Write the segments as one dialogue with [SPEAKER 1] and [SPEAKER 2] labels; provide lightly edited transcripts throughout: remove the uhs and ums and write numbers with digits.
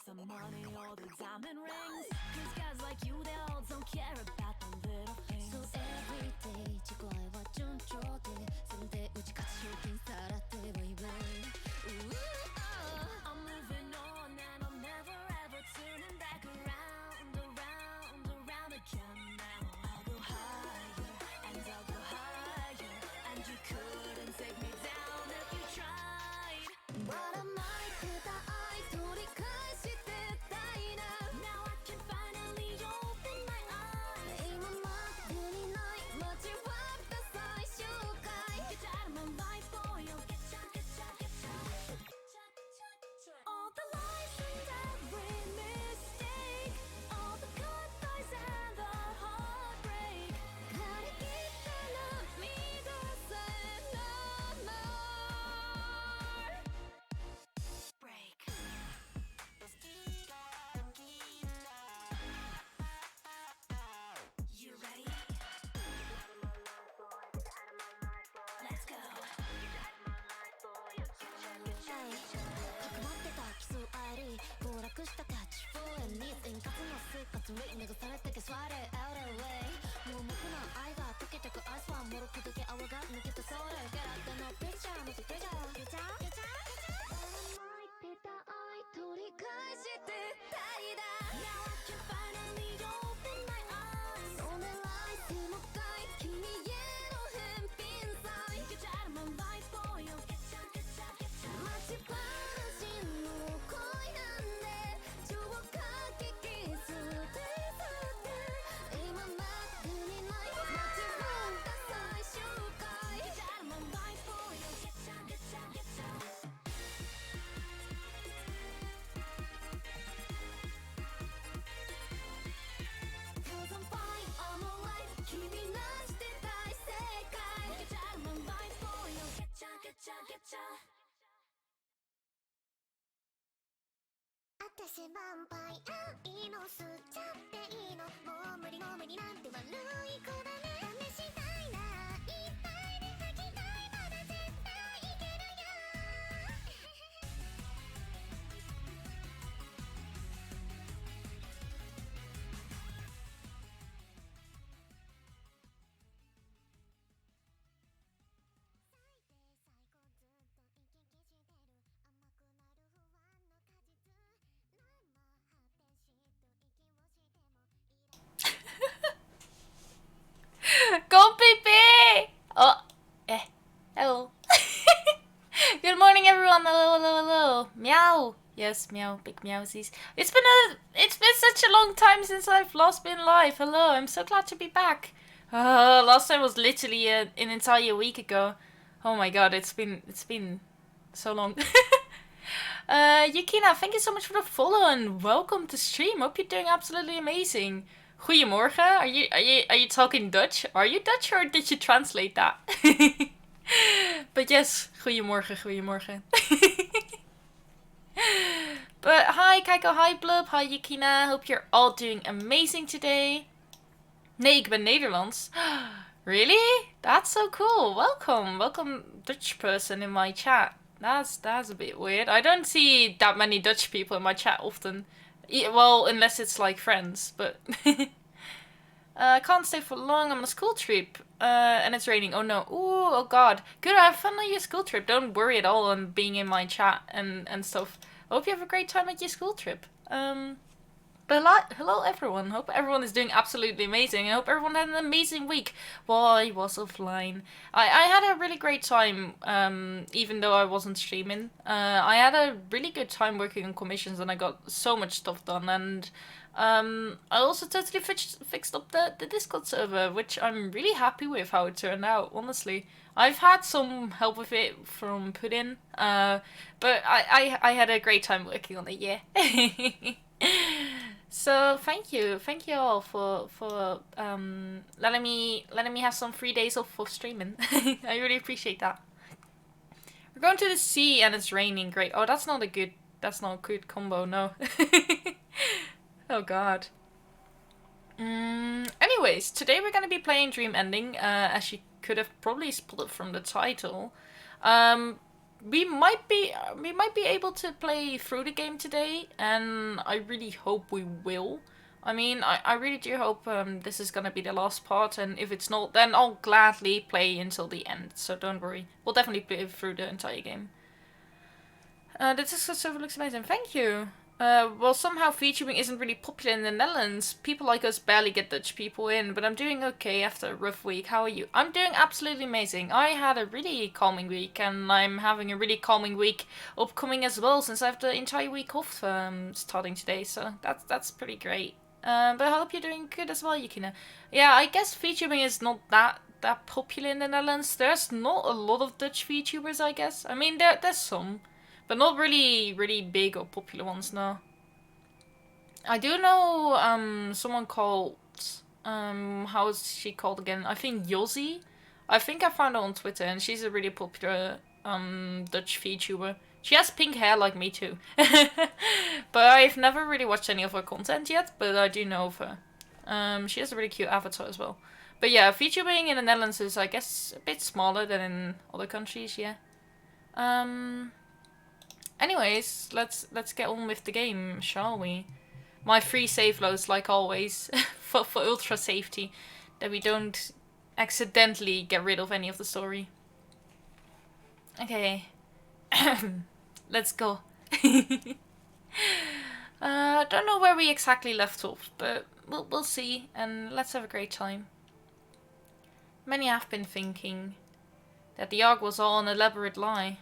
[SPEAKER 1] the money or the diamond rings. Cause guys like you, they all don't care about the little things. So every day, 지구와 준조대 근데 우지같이 웃긴 살았대, baby. I'm moving on and I'm never ever turning back around, around, around again. Now I'll go higher and I'll go higher, and you couldn't take me down if you tried. What am I to the eye? Now I can finally open my eyes. Get out of my life, boy, you'll get ya. All the lies and every mistake, all the goodbyes and the heartbreak. Gotta keep telling me the same number. Break. You ready? Let's go. Now I can finally open my eyes. Get out of my life, boy, you'll get ya. Get out of my life, boy, you'll get ya. Cause I'm fine, I'm alright. 君なして大正解. Get out of my life, boy, you'll get ya.
[SPEAKER 2] 私ヴァンパイアいいの吸っちゃっていいのもう無理なんて悪い子だね試したいないっぱいで吐きたいまだ絶対いけるよ
[SPEAKER 3] Go Pippi! Oh, hello. Good morning, everyone. Hello. Meow. Yes, meow, big meowsies. It's been such a long time since I've last been live. Hello, I'm so glad to be back. Last time was literally an entire week ago. Oh my god, it's been so long. Yukina, thank you so much for the follow and welcome to stream. Hope you're doing absolutely amazing. Goedemorgen. Are you talking Dutch? Are you Dutch or did you translate that? But yes, goedemorgen. But hi Keiko, hi Blub, hi Yukina. Hope you're all doing amazing today. Nee, ik ben Nederlands. Really? That's so cool. Welcome Dutch person in my chat. That's a bit weird. I don't see that many Dutch people in my chat often. Well, unless it's like friends, but can't stay for long. I'm on a school trip, and it's raining. Oh no! Ooh, oh god! Good. Have fun on your school trip. Don't worry at all on being in my chat and stuff. I hope you have a great time at your school trip. But hello everyone. Hope everyone is doing absolutely amazing. I hope everyone had an amazing week while I was offline. I had a really great time, even though I wasn't streaming. I had a really good time working on commissions and I got so much stuff done. And I also totally fixed up the Discord server, which I'm really happy with how it turned out, honestly. I've had some help with it from Puddin, but I had a great time working on it, yeah. So thank you all for letting me have some free days off of streaming. I really appreciate that. We're going to the sea and it's raining. Great. Oh, that's not a good combo. No. Oh god. Anyways, today we're gonna be playing Dream Ending, as you could have probably spotted from the title. we might be able to play through the game today, and I really hope we will. I mean, I really do hope this is gonna be the last part, and if it's not, then I'll gladly play until the end, so don't worry. We'll definitely play through the entire game. The Discord server looks amazing, thank you! Well, somehow VTubing isn't really popular in the Netherlands. People like us barely get Dutch people in, but I'm doing okay after a rough week. How are you? I'm doing absolutely amazing. I had a really calming week, and I'm having a really calming week upcoming as well, since I have the entire week off starting today, so that's pretty great. But I hope you're doing good as well, Yukina. Yeah, I guess VTubing is not that popular in the Netherlands. There's not a lot of Dutch VTubers, I guess. I mean, there's some, but not really big or popular ones, no. I do know someone called how is she called again? I think Yossi. I think I found her on Twitter, and she's a really popular Dutch VTuber. She has pink hair like me too. But I've never really watched any of her content yet, but I do know of her. She has a really cute avatar as well. But yeah, VTubing in the Netherlands is, I guess, a bit smaller than in other countries, yeah. Anyways, let's get on with the game, shall we? My free save loads, like always, for ultra safety, that we don't accidentally get rid of any of the story. Okay. Let's go. Don't know where we exactly left off, but we'll see, and let's have a great time. Many have been thinking that the Ark was all an elaborate lie.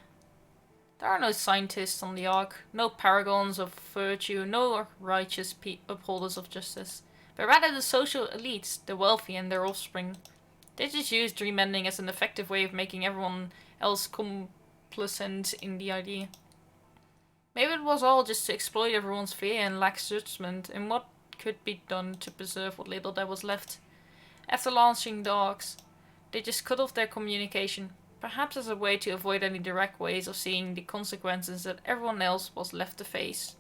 [SPEAKER 3] There are no scientists on the Ark, no paragons of virtue, no righteous upholders of justice, but rather the social elites, the wealthy and their offspring. They just use dream ending as an effective way of making everyone else complacent in the idea. Maybe it was all just to exploit everyone's fear and lax judgment in what could be done to preserve what little there was left. After launching the Arks, they just cut off their communication, perhaps as a way to avoid any direct ways of seeing the consequences that everyone else was left to face.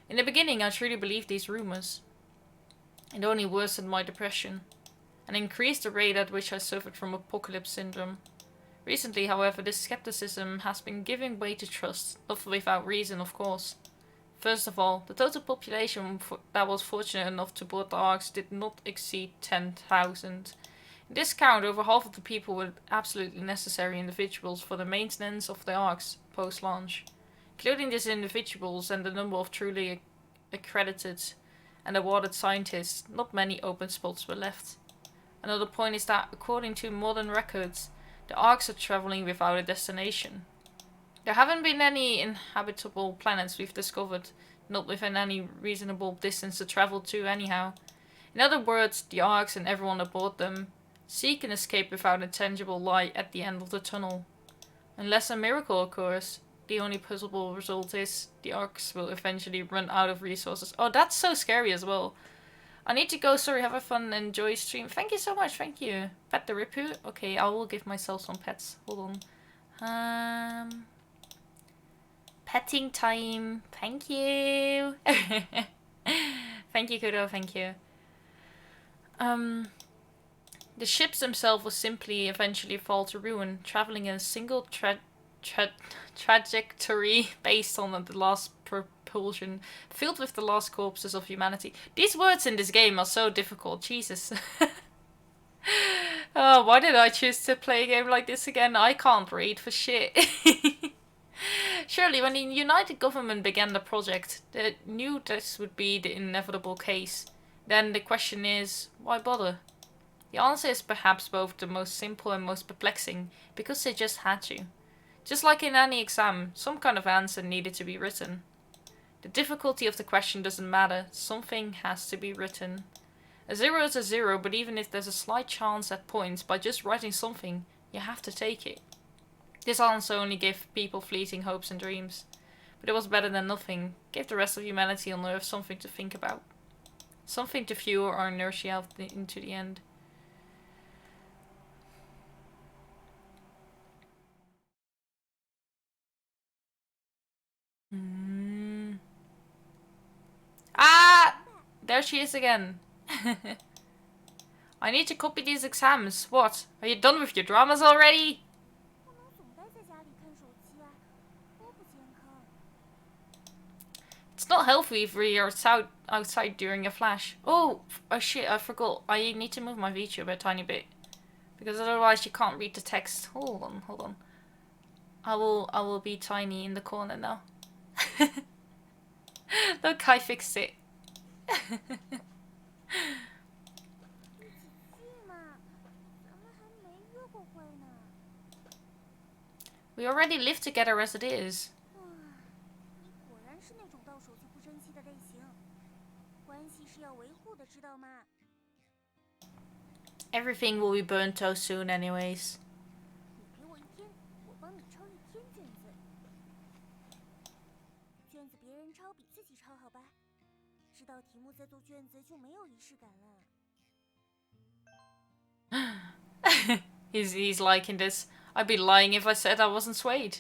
[SPEAKER 3] In the beginning, I truly believed these rumors. It only worsened my depression, and increased the rate at which I suffered from apocalypse syndrome. Recently, however, this skepticism has been giving way to trust, not without reason, of course. First of all, the total population that was fortunate enough to board the Arks did not exceed 10,000. In this count, over half of the people were absolutely necessary individuals for the maintenance of the Arks post-launch. Including these individuals and the number of truly accredited and awarded scientists, not many open spots were left. Another point is that, according to modern records, the Arks are traveling without a destination. There haven't been any inhabitable planets we've discovered, not within any reasonable distance to travel to anyhow. In other words, the Arks and everyone aboard them seek an escape without a tangible light at the end of the tunnel. Unless a miracle occurs, the only possible result is the Arks will eventually run out of resources. Oh, that's so scary as well. I need to go, sorry, have a fun, enjoy stream. Thank you so much, thank you. Pet the Rippu. Okay, I will give myself some pets. Hold on. Petting time. Thank you. Thank you, Kudo, thank you. The ships themselves will simply eventually fall to ruin, traveling in a single trajectory based on the last propulsion, filled with the last corpses of humanity. These words in this game are so difficult, Jesus. Oh, why did I choose to play a game like this again? I can't read for shit. Surely, when the United Government began the project, they knew this would be the inevitable case. Then the question is, why bother? The answer is perhaps both the most simple and most perplexing, because they just had to. Just like in any exam, some kind of answer needed to be written. The difficulty of the question doesn't matter, something has to be written. A zero is a zero, but even if there's a slight chance at points, by just writing something, you have to take it. This answer only gave people fleeting hopes and dreams. But it was better than nothing, gave the rest of humanity on Earth something to think about. Something to fuel our inertia into the end. Ah! There she is again. I need to copy these exams. What? Are you done with your dramas already? not healthy if you're outside during a flash. Oh shit, I forgot. I need to move my VTuber a tiny bit. Because otherwise you can't read the text. Hold on. I will be tiny in the corner now. Look, I fixed it. We already live together as it is. Everything will be burnt so soon anyways. He's liking this. I'd be lying if I said I wasn't swayed.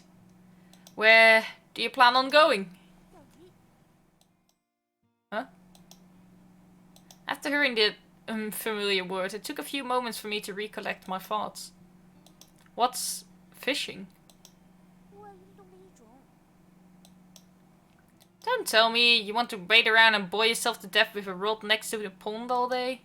[SPEAKER 3] Where do you plan on going? Huh? After hearing the unfamiliar word, it took a few moments for me to recollect my thoughts. What's fishing? Don't tell me you want to wait around and boil yourself to death with a rod next to the pond all day.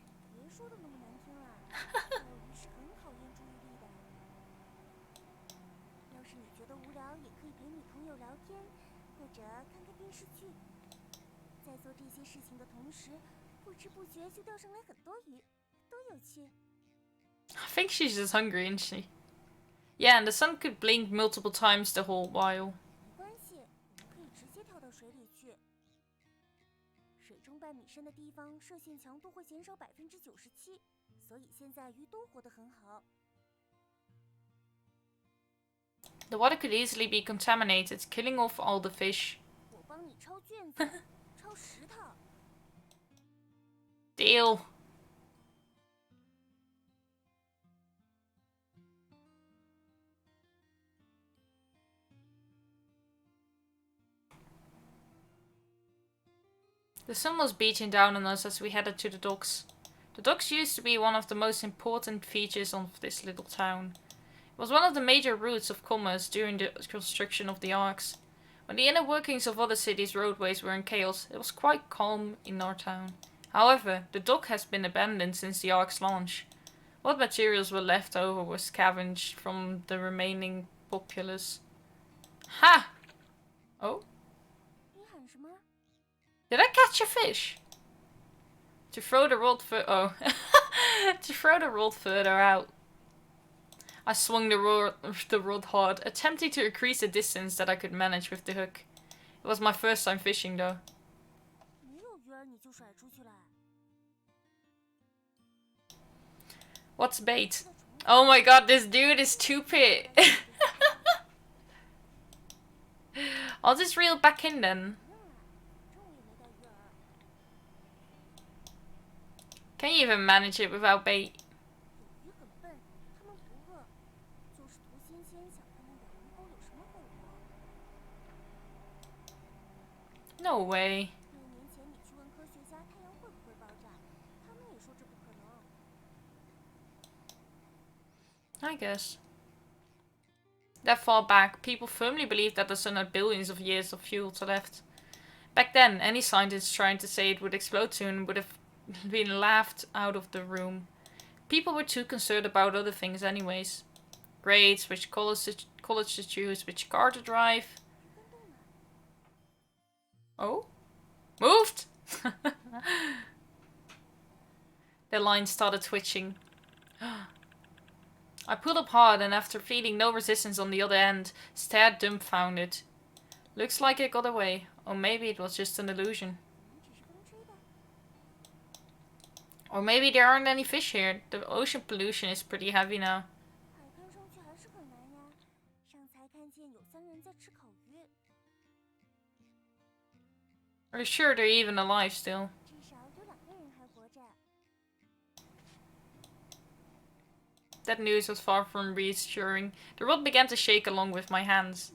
[SPEAKER 3] I think she's just hungry, isn't she? Yeah, and the sun could blink multiple times the whole while. The water could easily be contaminated, killing off all the fish. Deal. The sun was beating down on us as we headed to the docks. The docks used to be one of the most important features of this little town. It was one of the major routes of commerce during the construction of the arcs. When the inner workings of other cities' roadways were in chaos, it was quite calm in our town. However, the dock has been abandoned since the arc's launch. What materials were left over were scavenged from the remaining populace. Ha! Oh? Did I catch a fish? To throw the rod to throw the rod further out. I swung the rod hard, attempting to increase the distance that I could manage with the hook. It was my first time fishing though. What's bait? Oh my god, this dude is stupid. I'll just reel back in then. Can you even manage it without bait? No way. I guess. That far back, people firmly believed that the sun had billions of years of fuel left. Back then, any scientist trying to say it would explode soon would have been laughed out of the room. People were too concerned about other things anyways. Grades, which college to choose, which car to drive. Oh? Moved! Their line started twitching. I pulled up hard and after feeling no resistance on the other end, stared dumbfounded. Looks like it got away. Or maybe it was just an illusion. Or maybe there aren't any fish here. The ocean pollution is pretty heavy now. Are you sure they're even alive still? That news was far from reassuring. The rod began to shake along with my hands.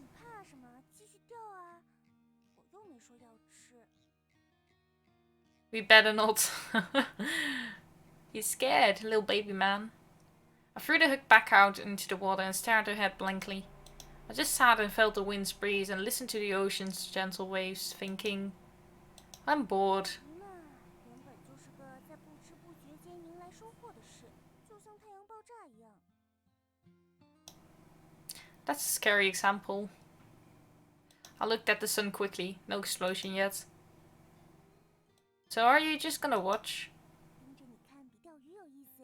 [SPEAKER 3] We better not. He's scared, little baby man. I threw the hook back out into the water and stared ahead blankly. I just sat and felt the wind's breeze and listened to the ocean's gentle waves, thinking... I'm bored.
[SPEAKER 2] 鱼嘛，原本就是个在不知不觉间迎来收获的事，就像太阳爆炸一样。
[SPEAKER 3] That's a scary example. I looked at the sun quickly. No explosion yet. So are you just gonna watch?
[SPEAKER 2] 盯着你看比钓鱼有意思。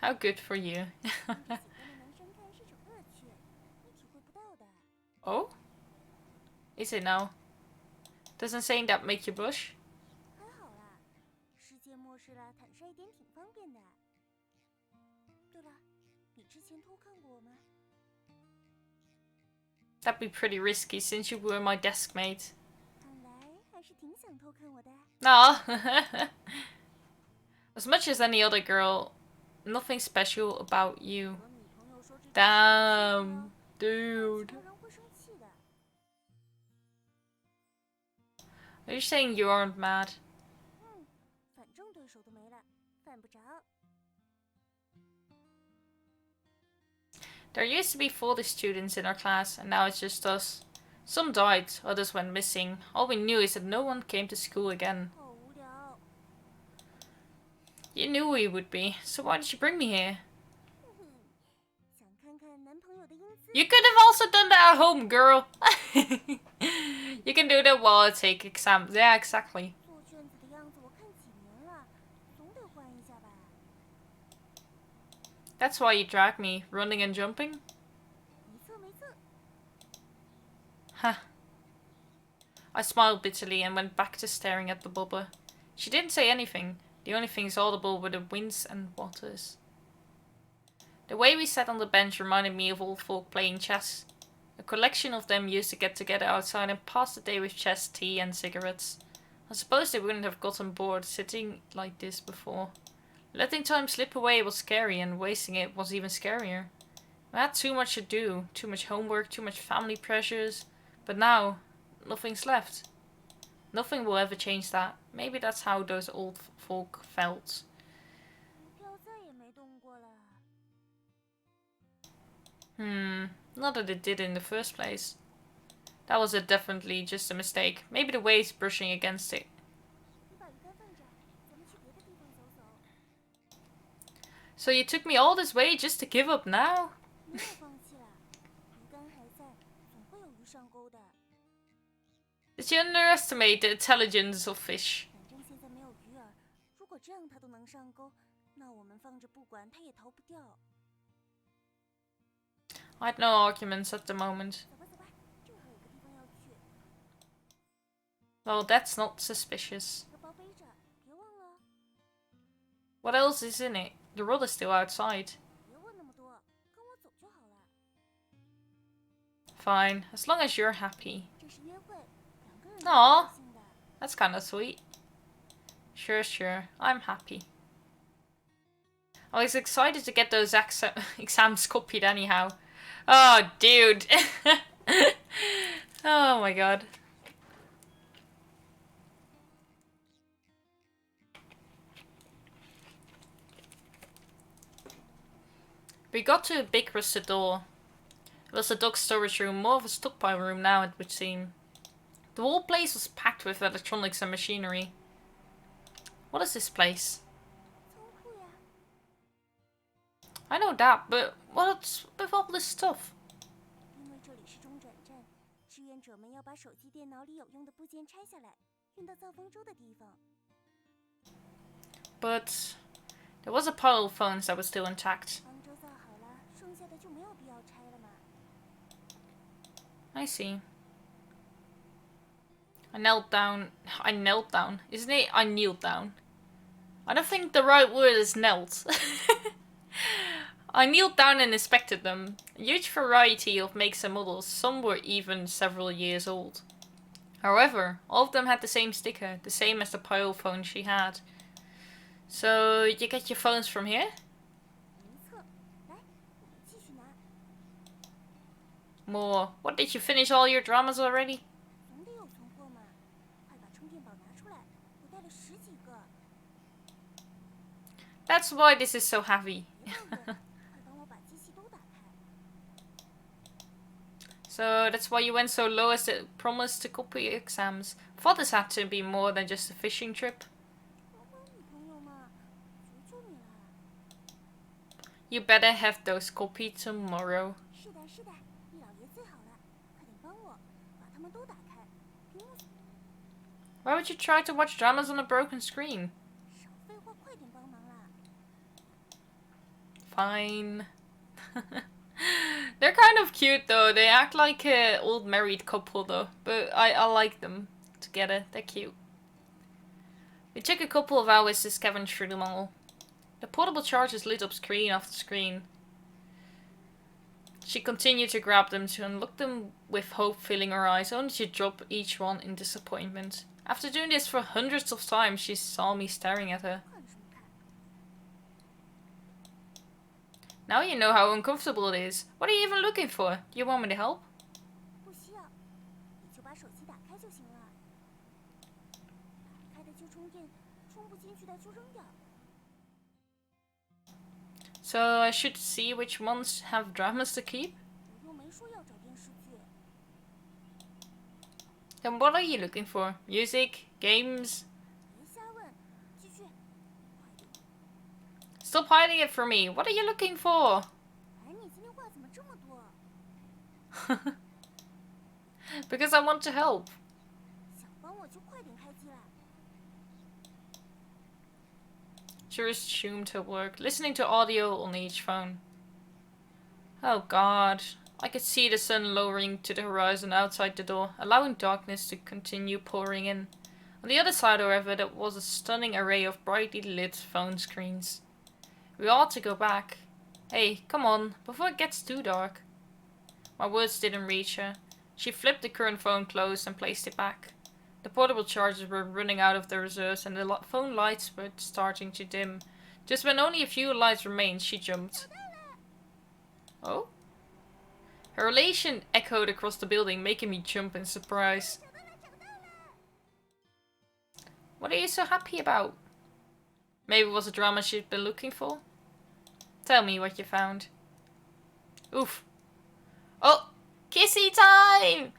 [SPEAKER 3] How good for you.
[SPEAKER 2] 喜欢的男生看是种乐趣，你体会不到的。
[SPEAKER 3] Oh? Is it now? Doesn't saying that make you blush?
[SPEAKER 2] 还好啦，世界末世了，坦率一点挺方便的。对了，你之前偷看过我吗？
[SPEAKER 3] That'd be pretty risky since you were my desk mate.
[SPEAKER 2] 看来还是挺想偷看我的。
[SPEAKER 3] No. As much as any other girl, nothing special about you.
[SPEAKER 2] 和女朋友说这件事
[SPEAKER 3] Damn,
[SPEAKER 2] 其
[SPEAKER 3] dude.
[SPEAKER 2] 他人会生气的。
[SPEAKER 3] Are you saying you aren't mad?
[SPEAKER 2] 反正对手都没了，犯不着。
[SPEAKER 3] There used to be 40 students in our class, and now it's just us. Some died, others went missing. All we knew is that no one came to school again.
[SPEAKER 2] 好无聊。
[SPEAKER 3] You knew we would be, so why did you bring me here?
[SPEAKER 2] 想看看男朋友的英姿。
[SPEAKER 3] You could have also done that at home, girl. You can do that while I take exams. Yeah, exactly.
[SPEAKER 2] 做卷子的样子我看几年了，总得换一下吧。
[SPEAKER 3] That's why you dragged me, running and jumping?
[SPEAKER 2] 没错没错。
[SPEAKER 3] Huh. I smiled bitterly and went back to staring at the bubba. She didn't say anything. The only things audible were the winds and waters. The way we sat on the bench reminded me of old folk playing chess. A collection of them used to get together outside and pass the day with chess, tea and cigarettes. I suppose they wouldn't have gotten bored sitting like this before. Letting time slip away was scary, and wasting it was even scarier. I had too much to do, too much homework, too much family pressures. But now, nothing's left. Nothing will ever change that. Maybe that's how those old folk felt.
[SPEAKER 2] 股票再也没动过了。
[SPEAKER 3] Not that it did in the first place. That was definitely just a mistake. Maybe the waves brushing against it.
[SPEAKER 2] 你把鱼竿放着，咱们去别的地方走走。
[SPEAKER 3] So you took me all this way just to give up now?
[SPEAKER 2] 没有放弃啦，鱼竿还在，总会有鱼上钩的。
[SPEAKER 3] Did you underestimate the intelligence of fish?
[SPEAKER 2] 反正现在没有鱼饵，如果这样它都能上钩，那我们放着不管，它也逃不掉。
[SPEAKER 3] I had no arguments at the moment.
[SPEAKER 2] 走吧走吧，正好有个地方要去。
[SPEAKER 3] Well, that's not suspicious.
[SPEAKER 2] 这个包背着，别忘了。
[SPEAKER 3] What else is in it? The rod is still outside.
[SPEAKER 2] 别问那么多，跟我走就好了。
[SPEAKER 3] Fine, as long as you're happy.
[SPEAKER 2] 这是约会，两个人都
[SPEAKER 3] Aw.
[SPEAKER 2] 高兴的。
[SPEAKER 3] That's kind of sweet. Sure, I'm happy. I was excited to get those exams copied anyhow. Oh, dude. Oh my god. We got to a big rusted door. It was a dog storage room, more of a stockpile room now it would seem. The whole place was packed with electronics and machinery. What is this place?
[SPEAKER 2] 仓库呀，
[SPEAKER 3] I know that, but what's with all this stuff?
[SPEAKER 2] 因为这里是中转站，志愿者们要把手机、电脑里有用的部件拆下来，运到造风舟的地方。
[SPEAKER 3] But there was a pile of phones that was still intact.
[SPEAKER 2] 方舟造好了，剩下的就没有必要拆了嘛。
[SPEAKER 3] I see. I knelt down. Isn't it? I kneeled down. I don't think the right word is knelt. I kneeled down and inspected them. A huge variety of makes and models. Some were even several years old. However, all of them had the same sticker, the same as the pile phone she had. So, you get your phones from here?
[SPEAKER 2] 没错，来，我们继续拿，
[SPEAKER 3] More. What, did you finish all your dramas already?
[SPEAKER 2] 总得有存货嘛。快把充电宝拿出来，我带了10几个。
[SPEAKER 3] That's why this is so heavy.
[SPEAKER 2] 别抱怨，快帮我把机器都打开。
[SPEAKER 3] So that's why you went so low as the promised to copy exams. Thought this had to be more than just a fishing trip.
[SPEAKER 2] 帮帮女朋友嘛，求求你了。
[SPEAKER 3] You better have those copied tomorrow.
[SPEAKER 2] 是的，是的，易老爷最好了，快点帮我把它们都打开。屏幕
[SPEAKER 3] Why would you try to watch dramas on a broken screen?
[SPEAKER 2] 少废话，快点帮忙啦！
[SPEAKER 3] Fine. They're kind of cute though. They act like an old married couple though. But I like them together. They're cute. It took a couple of hours to scavenge through them all. The portable chargers lit up screen after screen. She continued to grab them to unlock them with hope filling her eyes, only to drop each one in disappointment. After doing this for hundreds of times, she saw me staring at her.
[SPEAKER 2] 看什么看？
[SPEAKER 3] Now you know how uncomfortable it is. What are you even looking for? Do you want me to help?
[SPEAKER 2] 不需要，你就把手机打开就行了。打开的就充电，充不进去的就扔掉。
[SPEAKER 3] So I should see which ones have dramas to keep?
[SPEAKER 2] 我又没说要找电视剧。
[SPEAKER 3] Then what are you looking for? Music? Games?
[SPEAKER 2] 别瞎问，继续，快点。
[SPEAKER 3] Stop hiding it from me. What are you looking for?
[SPEAKER 2] 哎，你今天话怎么这么多？
[SPEAKER 3] Because I want to help.
[SPEAKER 2] 想帮我就快点开机啦。
[SPEAKER 3] She resumed her work, listening to audio on each phone. Oh god. I could see the sun lowering to the horizon outside the door, allowing darkness to continue pouring in. On the other side, however, there was a stunning array of brightly lit phone screens. We ought to go back. Hey, come on, before it gets too dark. My words didn't reach her. She flipped the current phone closed and placed it back. The portable chargers were running out of their reserves and the phone lights were starting to dim. Just when only a few lights remained, she jumped. Oh? Her elation echoed across the building, making me jump in surprise. What are you so happy about? Maybe it was a drama she'd been looking for? Tell me what you found. Oof. Oh! Kissy time!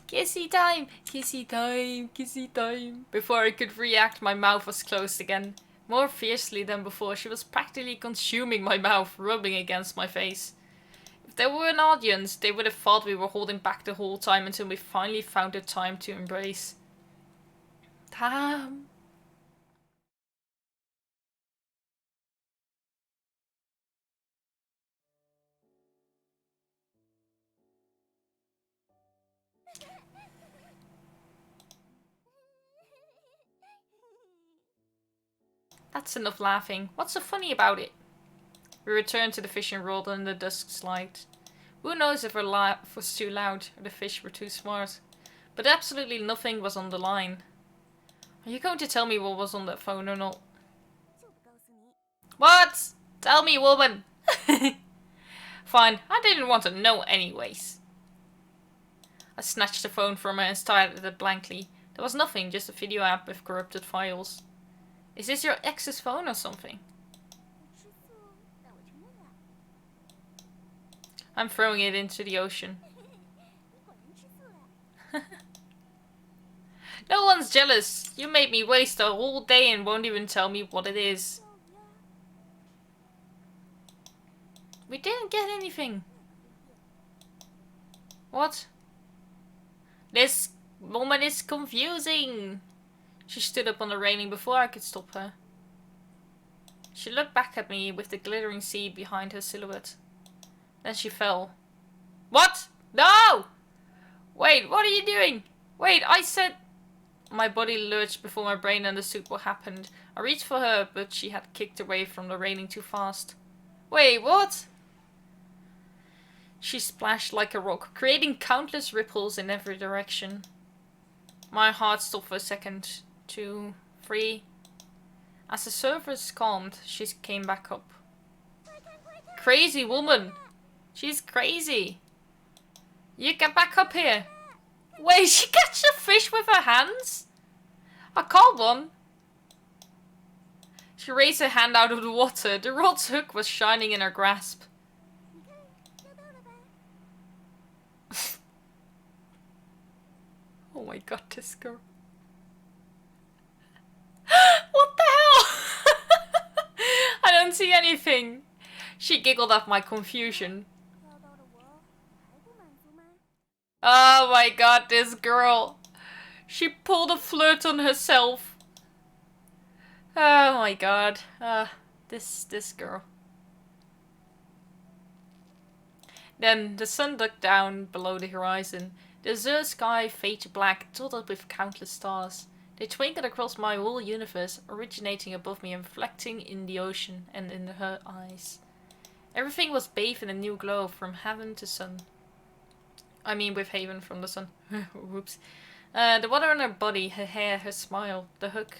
[SPEAKER 3] Kissy time! Kissy time! Kissy time! Before I could react, my mouth was closed again. More fiercely than before, she was practically consuming my mouth, rubbing against my face. If there were an audience, they would have thought we were holding back the whole time until we finally found the time to embrace. Damn. That's enough laughing. What's so funny about it? We returned to the fishing rod and the dusk's light. Who knows if our laugh was too loud or the fish were too smart. But absolutely nothing was on the line. Are you going to tell me what was on that phone or not?
[SPEAKER 2] 就不告诉你。
[SPEAKER 3] What? Tell me, woman! Fine, I didn't want to know anyways. I snatched the phone from her and stared at it blankly. There was nothing, just a video app with corrupted files. Is this your ex's phone or something?
[SPEAKER 2] 我吃醋，但我承认了。
[SPEAKER 3] I'm throwing it into the ocean.
[SPEAKER 2] 你果然吃醋了。
[SPEAKER 3] No one's jealous. You made me waste a whole day and won't even tell me what it is.
[SPEAKER 2] 老爷，
[SPEAKER 3] We didn't get anything. What? This woman is confusing. She stood up on the railing before I could stop her. She looked back at me with the glittering sea behind her silhouette. Then she fell. What? No! Wait, what are you doing? Wait, I said... My body lurched before my brain understood what happened. I reached for her, but she had kicked away from the railing too fast. Wait, what? She splashed like a rock, creating countless ripples in every direction. My heart stopped for a second. 2, 3. As the surface calmed, she came back up. Crazy woman! She's crazy! You get back up here! Wait, she catches a fish with her hands? I caught one! She raised her hand out of the water. The rod's hook was shining in her grasp.
[SPEAKER 2] 你看，钓到了吧？
[SPEAKER 3] Oh my god, this girl. What the hell? I don't see anything. She giggled at my confusion. Oh my god, this girl. She pulled a flirt on herself. Oh my god. This girl. Then the sun ducked down below the horizon. The azure sky faded to black, dotted with countless stars. They twinkled across my whole universe, originating above me and reflecting in the ocean and in her eyes. Everything was bathed in a new glow from heaven to sun. I mean with haven from the sun. Whoops. The water on her body, her hair, her smile, the hook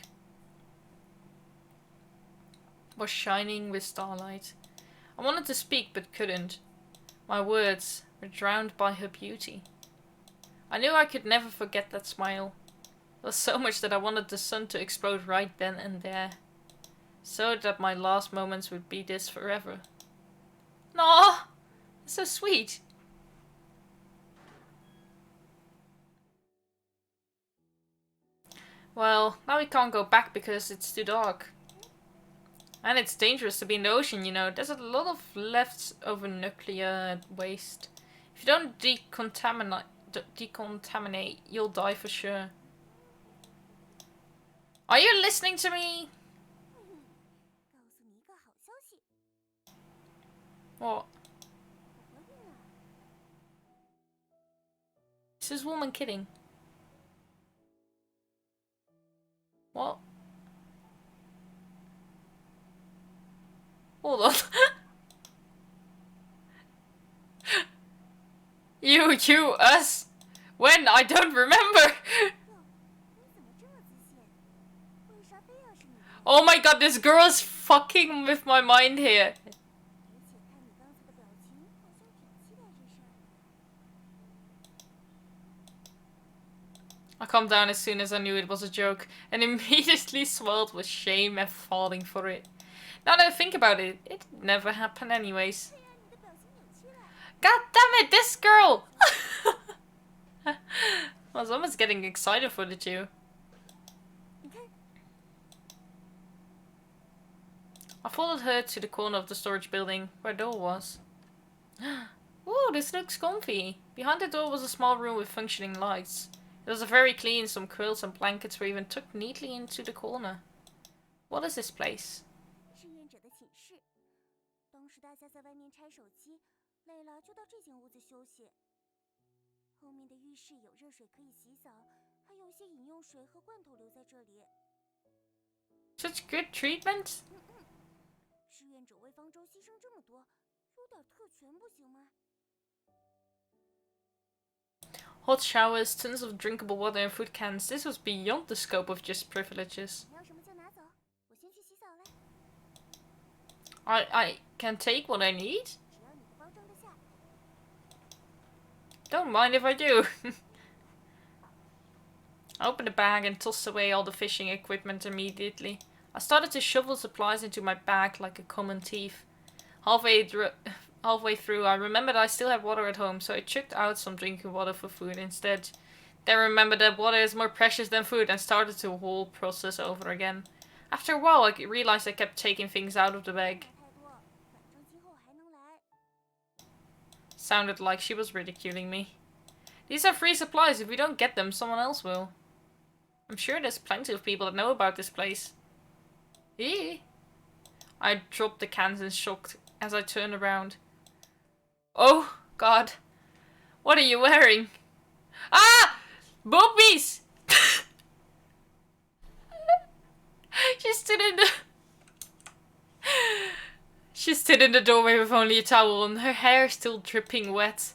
[SPEAKER 3] was shining with starlight. I wanted to speak but couldn't. My words were drowned by her beauty. I knew I could never forget that smile. It was so much that I wanted the sun to explode right then and there. So that my last moments would be this forever. Aw! So sweet. Well, now we can't go back because it's too dark. And it's dangerous to be in the ocean, you know. There's a lot of leftover nuclear waste. If you don't decontaminate, you'll die for sure. Are you listening to me? What? Is this woman kidding? What? Hold on. You, us? When? I don't remember. Oh my god, this girl is fucking with my mind here. I calmed down as soon as I knew it was a joke, and immediately swelled with shame and falling for it. Now that I think about it, it never happened anyways. God damn it, this girl! I was almost getting excited for the two. I followed her to the corner of the storage building, where the door was. Ooh, this looks comfy. Behind the door was a small room with functioning lights. It was very clean, some quilts and blankets were even tucked neatly into the corner. What is this place? Such good treatment? Hot showers, tons of drinkable water and food cans. This was beyond the scope of just privileges. I can take what I need? Don't mind if I do. I opened the bag and tossed away all the fishing equipment immediately. I started to shovel supplies into my bag like a common thief. Halfway through, I remembered I still had water at home, so I chucked out some drinking water for food instead. Then remembered that water is more precious than food and started the whole process over again. After a while, I realized I kept taking things out of the bag. Sounded like she was ridiculing me. These are free supplies. If we don't get them, someone else will. I'm sure there's plenty of people that know about this place. Eee! I dropped the cans in shock as I turned around. Oh, God. What are you wearing? Ah! Boobies! She stood in the doorway with only a towel on, her hair still dripping wet.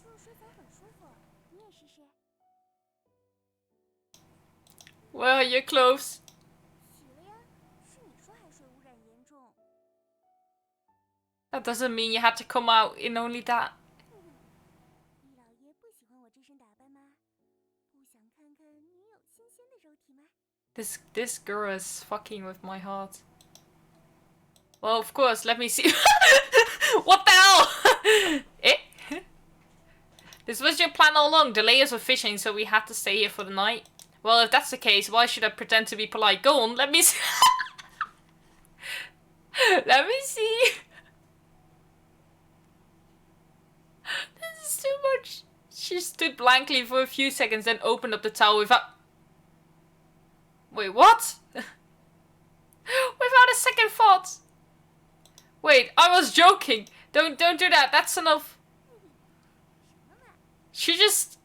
[SPEAKER 3] Where are your clothes? That doesn't mean you had to come out in only that. This girl is fucking with my heart. Well, of course, let me see. What the hell? Eh? This was your plan all along. The layers were fishing, so we had to stay here for the night. Well, if that's the case, why should I pretend to be polite? Go on, let me see. Let me see. This is too much. She stood blankly for a few seconds, then opened up the towel without... Wait, what? Without a second thought. Wait, I was joking. Don't do that. That's enough. She just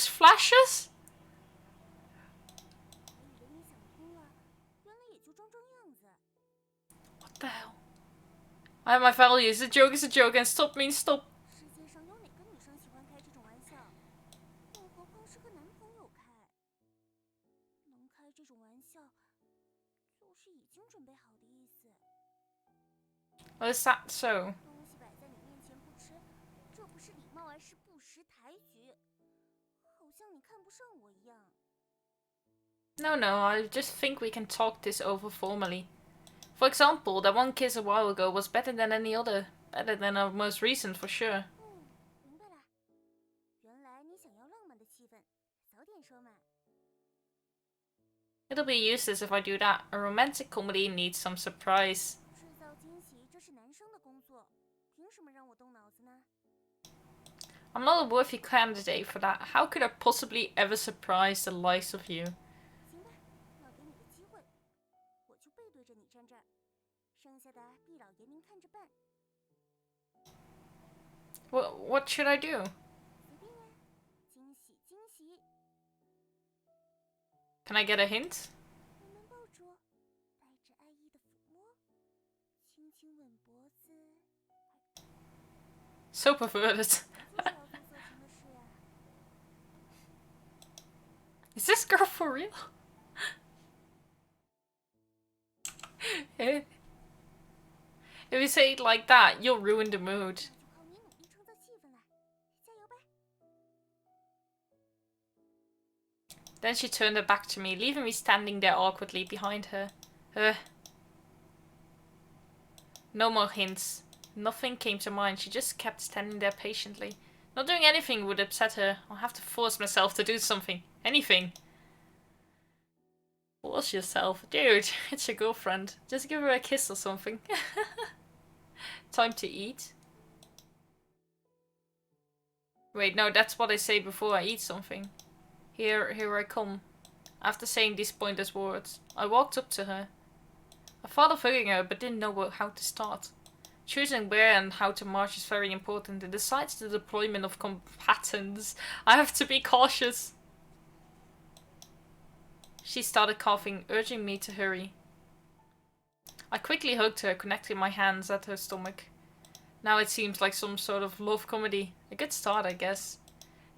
[SPEAKER 3] flashes? What the hell? I have my values. A joke is a joke, and stop means stop. Oh, is that so? No, I just think we can talk this over formally. For example, that one kiss a while ago was better than any other. Better than our most recent, for sure. It'll be useless if I do that. A romantic comedy needs some surprise. I'm not a worthy candidate for that. How could I possibly ever surprise the likes of you? What should I do? Can I get a hint? So perverted. Is this girl for real? If you say it like that, you'll ruin the mood. Then she turned her back to me, leaving me standing there awkwardly behind her. No more hints. Nothing came to mind. She just kept standing there patiently. Not doing anything would upset her. I'll have to force myself to do something. Anything. Force yourself. Dude, it's your girlfriend. Just give her a kiss or something. Time to eat. Wait, no, that's what I say before I eat something. Here I come. After saying these pointless words, I walked up to her. I thought of hugging her, but didn't know how to start. Choosing where and how to march is very important. And besides the deployment of combatants, I have to be cautious. She started coughing, urging me to hurry. I quickly hugged her, connecting my hands at her stomach. Now it seems like some sort of love comedy. A good start, I guess.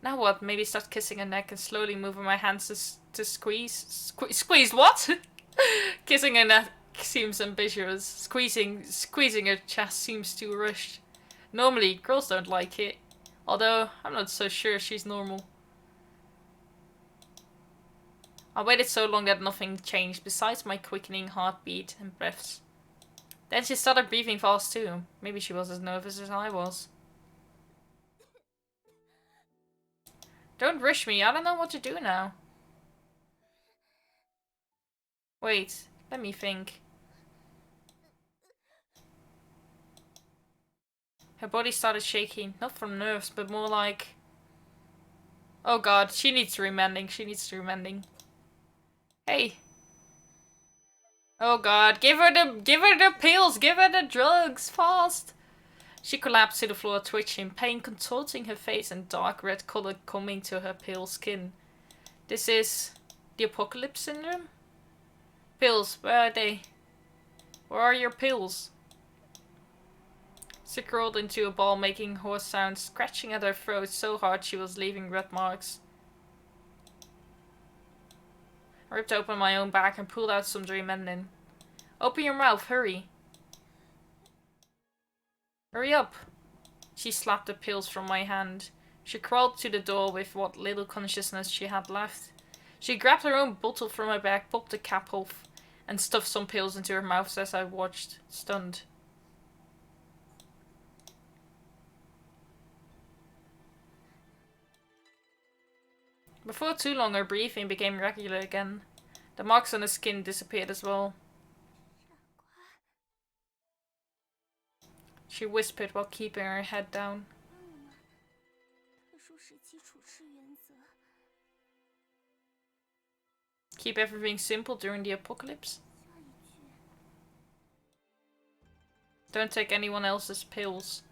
[SPEAKER 3] Now what? Maybe start kissing her neck and slowly moving my hands to squeeze. Squeeze what? Kissing her neck seems ambitious. Squeezing her chest seems too rushed. Normally, girls don't like it. Although, I'm not so sure she's normal. I waited so long that nothing changed besides my quickening heartbeat and breaths. Then she started breathing fast too. Maybe she was as nervous as I was. Don't rush me, I don't know what to do now. Wait, let me think. Her body started shaking, not from nerves, but more like... Oh god, she needs remending, Hey. Oh god, give her the pills, give her the drugs, fast. She collapsed to the floor, twitching, pain contorting her face and dark red color coming to her pale skin. This is the apocalypse syndrome? Pills, where are they? Where are your pills? She crawled into a ball, making hoarse sounds, scratching at her throat so hard she was leaving red marks. I ripped open my own bag and pulled out some Dreamendin. Open your mouth, hurry. Hurry up. She slapped the pills from my hand. She crawled to the door with what little consciousness she had left. She grabbed her own bottle from my bag, popped the cap off, and stuffed some pills into her mouth as I watched, stunned. Before too long, her breathing became regular again. The marks on her skin disappeared as well. She whispered while keeping her head down. Keep everything simple during the apocalypse. Don't take anyone else's pills.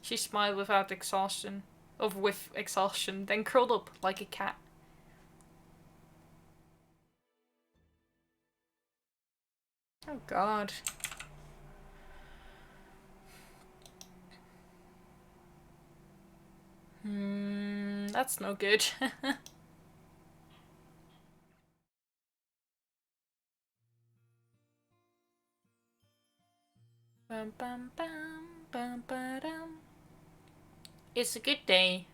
[SPEAKER 3] She smiled with exhaustion, then curled up like a cat. Oh god. That's no good. Bum, bum, bum, bum, ba-dum. It's a good day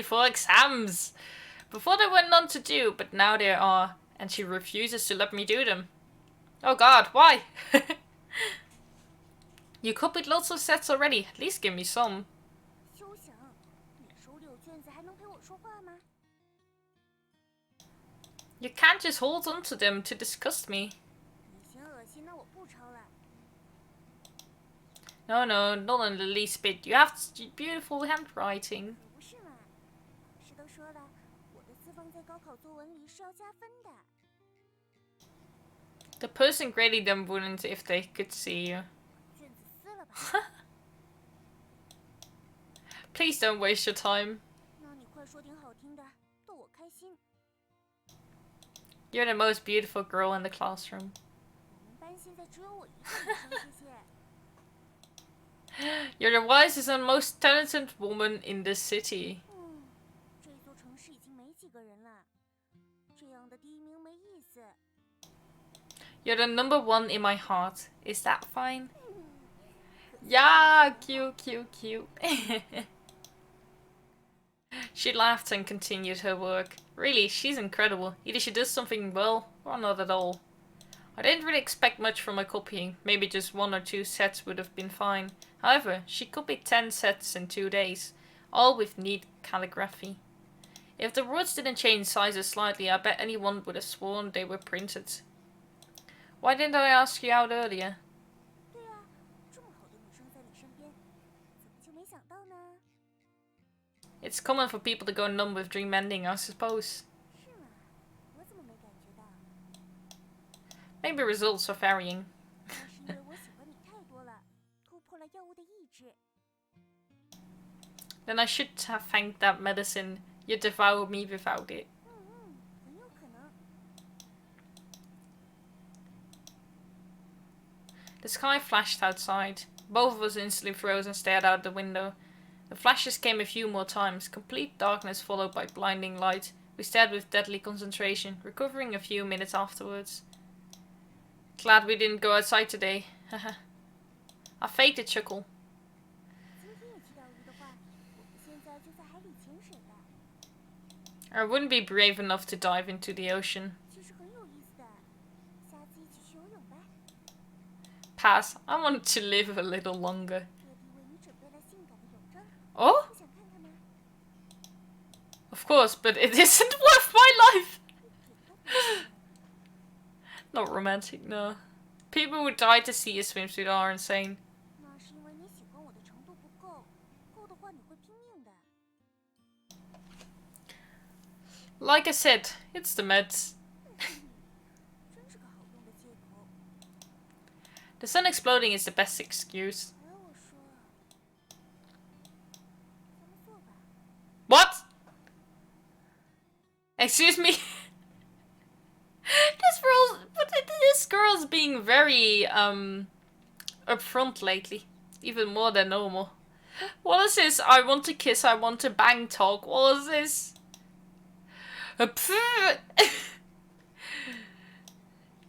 [SPEAKER 3] for exams. Before there were none to do, but now there are, and she refuses to let me do them. Oh god, why? You copied lots of sets already, at least give me some. You can't just hold on to them to disgust me. No, not in the least bit. You have beautiful handwriting. The person grading them wouldn't if they could see you. Please don't waste your time. You're the most beautiful girl in the classroom. You're the wisest and most talented woman in the city. You're the number one in my heart. Is that fine? Yeah, cute. She laughed and continued her work. Really, she's incredible. Either she does something well, or not at all. I didn't really expect much from my copying. Maybe just 1 or 2 sets would have been fine. However, she copied 10 sets in 2 days, all with neat calligraphy. If the words didn't change sizes slightly, I bet anyone would have sworn they were printed. Why didn't I ask you out earlier? It's common for people to go numb with dream ending, I suppose. Maybe results are varying. Then I should have thanked that medicine. You devoured me without it. The sky flashed outside. Both of us instantly froze and stared out the window. The flashes came a few more times, complete darkness followed by blinding light. We stared with deadly concentration, recovering a few minutes afterwards. Glad we didn't go outside today. I faked a chuckle. I wouldn't be brave enough to dive into the ocean. Pass. I want to live a little longer. Oh? Of course, but it isn't worth my life! Not romantic, no. People who die to see a swimsuit are insane. Like I said, it's the meds. The sun exploding is the best excuse. What? Excuse me? This girl's being very upfront lately. Even more than normal. What is this? I want to kiss, I want to bang talk. What is this?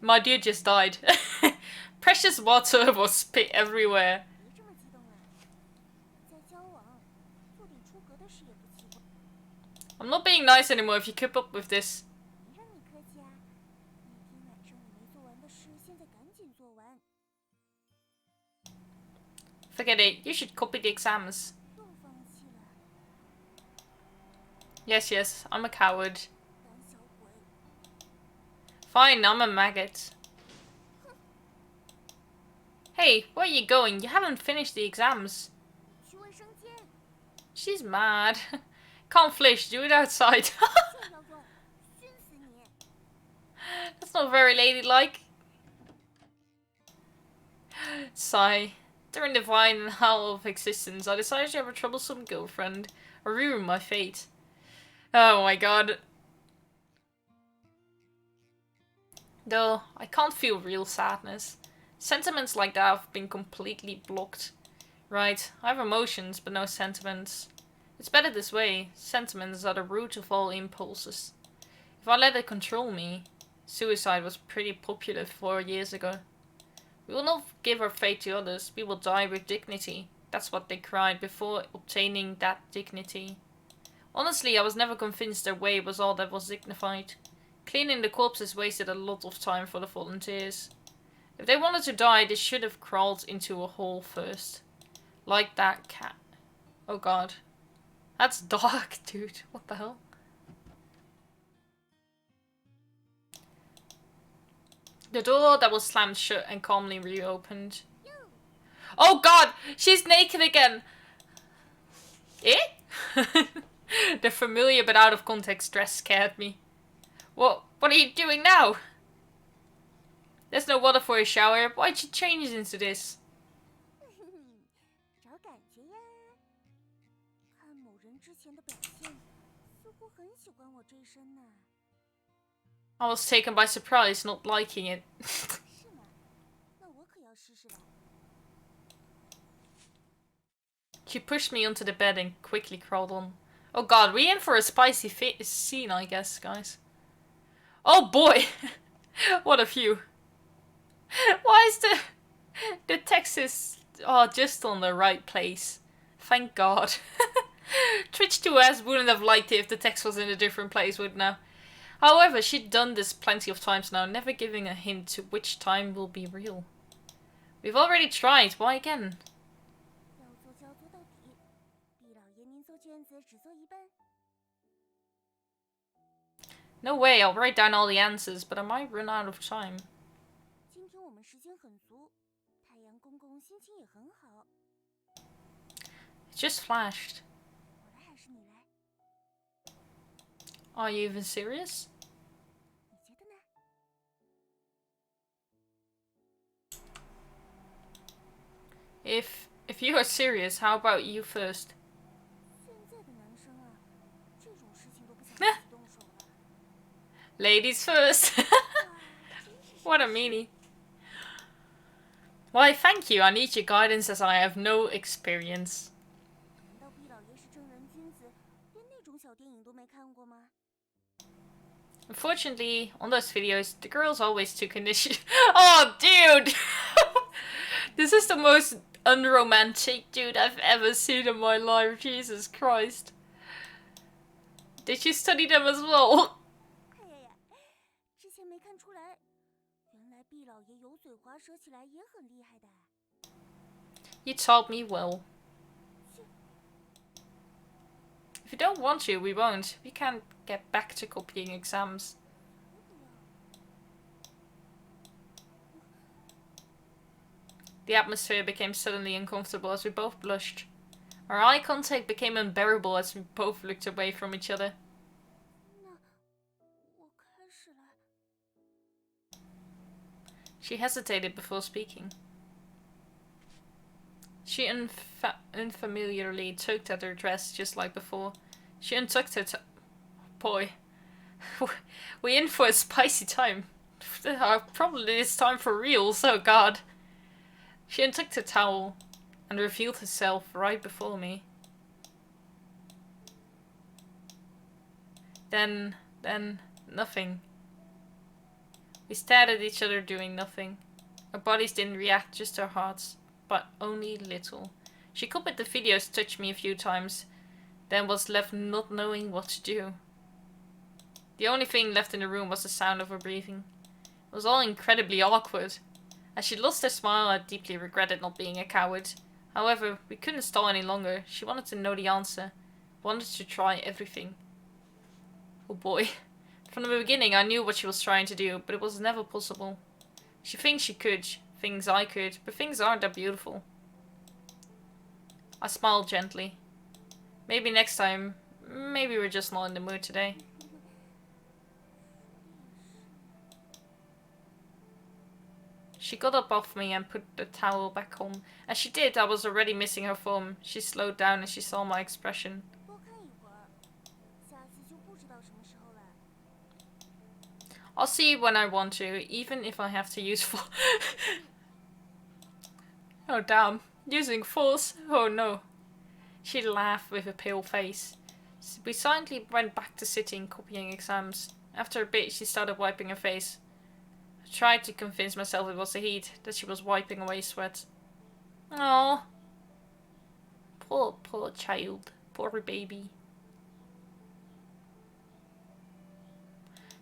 [SPEAKER 3] My dude just died. Precious water was spit everywhere. I'm not being nice anymore if you keep up with this. Forget it, you should copy the exams. Yes, yes, I'm a coward.
[SPEAKER 2] 胆小鬼。
[SPEAKER 3] Fine, I'm a maggot. Hey, where are you going? You haven't finished the exams.
[SPEAKER 2] 去卫生间，
[SPEAKER 3] She's mad. Can't flish, do it outside.
[SPEAKER 2] 就要做，熏死你！
[SPEAKER 3] That's not very ladylike. Sigh. During the vine and howl of existence, I decided to have a troublesome girlfriend, or ruin my fate. Oh my god. Though, I can't feel real sadness. Sentiments like that have been completely blocked. Right, I have emotions, but no sentiments. It's better this way. Sentiments are the root of all impulses. If I let it control me, suicide was pretty popular 4 years ago. We will not give our fate to others, we will die with dignity. That's what they cried before obtaining that dignity. Honestly, I was never convinced their way was all that was dignified. Cleaning the corpses wasted a lot of time for the volunteers. If they wanted to die, they should have crawled into a hole first. Like that cat. Oh god. That's dark, dude. What the hell? The door that was slammed shut and calmly reopened. Oh god! She's naked again! Eh? The familiar but out of context dress scared me. What are you doing now? There's no water for a shower. Why'd you change into this?
[SPEAKER 2] 找感觉呀。看某人之前的表现，似乎很喜欢我这身呢。
[SPEAKER 3] I was taken by surprise, not liking it.
[SPEAKER 2] 是吗？那我可要试试了。
[SPEAKER 3] She pushed me onto the bed and quickly crawled on. Oh god, we in for a spicy scene, I guess, guys. Oh boy! What a view. Why is the text is just on the right place? Thank god. Twitch 2S wouldn't have liked it if the text was in a different place, would now. However, she'd done this plenty of times now, never giving a hint to which time will be real. We've already tried, why again?
[SPEAKER 2] 要做就要做到底。毕老爷，您做卷子只做一半。
[SPEAKER 3] No way, I'll write down all the answers, but I might run out of time.
[SPEAKER 2] 今天我们时间很足，太阳公公心情也很好。
[SPEAKER 3] It just flashed.
[SPEAKER 2] 我来还是你来？
[SPEAKER 3] Are you even serious?
[SPEAKER 2] 你觉得呢？
[SPEAKER 3] If you are serious, how about you first?
[SPEAKER 2] 现在的男生啊，这种事情都不想自己动手了。
[SPEAKER 3] Ladies first.
[SPEAKER 2] 哇，真是
[SPEAKER 3] What a meanie. Why, thank you. I need your guidance as I have no experience.
[SPEAKER 2] 难道毕老爷是正人君子，连那种小电影都没看过吗？
[SPEAKER 3] Unfortunately, on those videos, the girls always took initiative. Oh, dude! This is the most unromantic dude I've ever seen in my life. Jesus Christ. Did you study them as well?
[SPEAKER 2] 哎呀呀，之前没看出来，原来毕老爷油嘴滑舌起来也很厉害的。
[SPEAKER 3] You taught me well. If you don't want to, we won't. We can't get back to copying exams. The atmosphere became suddenly uncomfortable as we both blushed. Our eye contact became unbearable as we both looked away from each other.
[SPEAKER 2] 那我开始了。
[SPEAKER 3] She hesitated before speaking. She unfamiliarly tugged at her dress just like before. She untucked her boy. We in for a spicy time. Probably this time for real, so god. She untucked her towel and revealed herself right before me. Then, nothing. We stared at each other doing nothing. Our bodies didn't react, just our hearts. But only little. She copied the videos, touched me a few times, then was left not knowing what to do. The only thing left in the room was the sound of her breathing. It was all incredibly awkward. As she lost her smile, I deeply regretted not being a coward. However, we couldn't stall any longer. She wanted to know the answer, wanted to try everything. Oh boy. From the beginning I knew what she was trying to do, but it was never possible. She thinks she could, things I could, but things aren't that beautiful. I smiled gently. Maybe next time. Maybe we're just not in the mood today. She got up off me and put the towel back on. As she did, I was already missing her form. She slowed down as she saw my expression. I'll see you when I want to, even if I have to use force. Oh damn, using force? Oh no. She laughed with a pale face. We silently went back to sitting, copying exams. After a bit, she started wiping her face. I tried to convince myself it was the heat, that she was wiping away sweat. Oh, poor child, poor baby.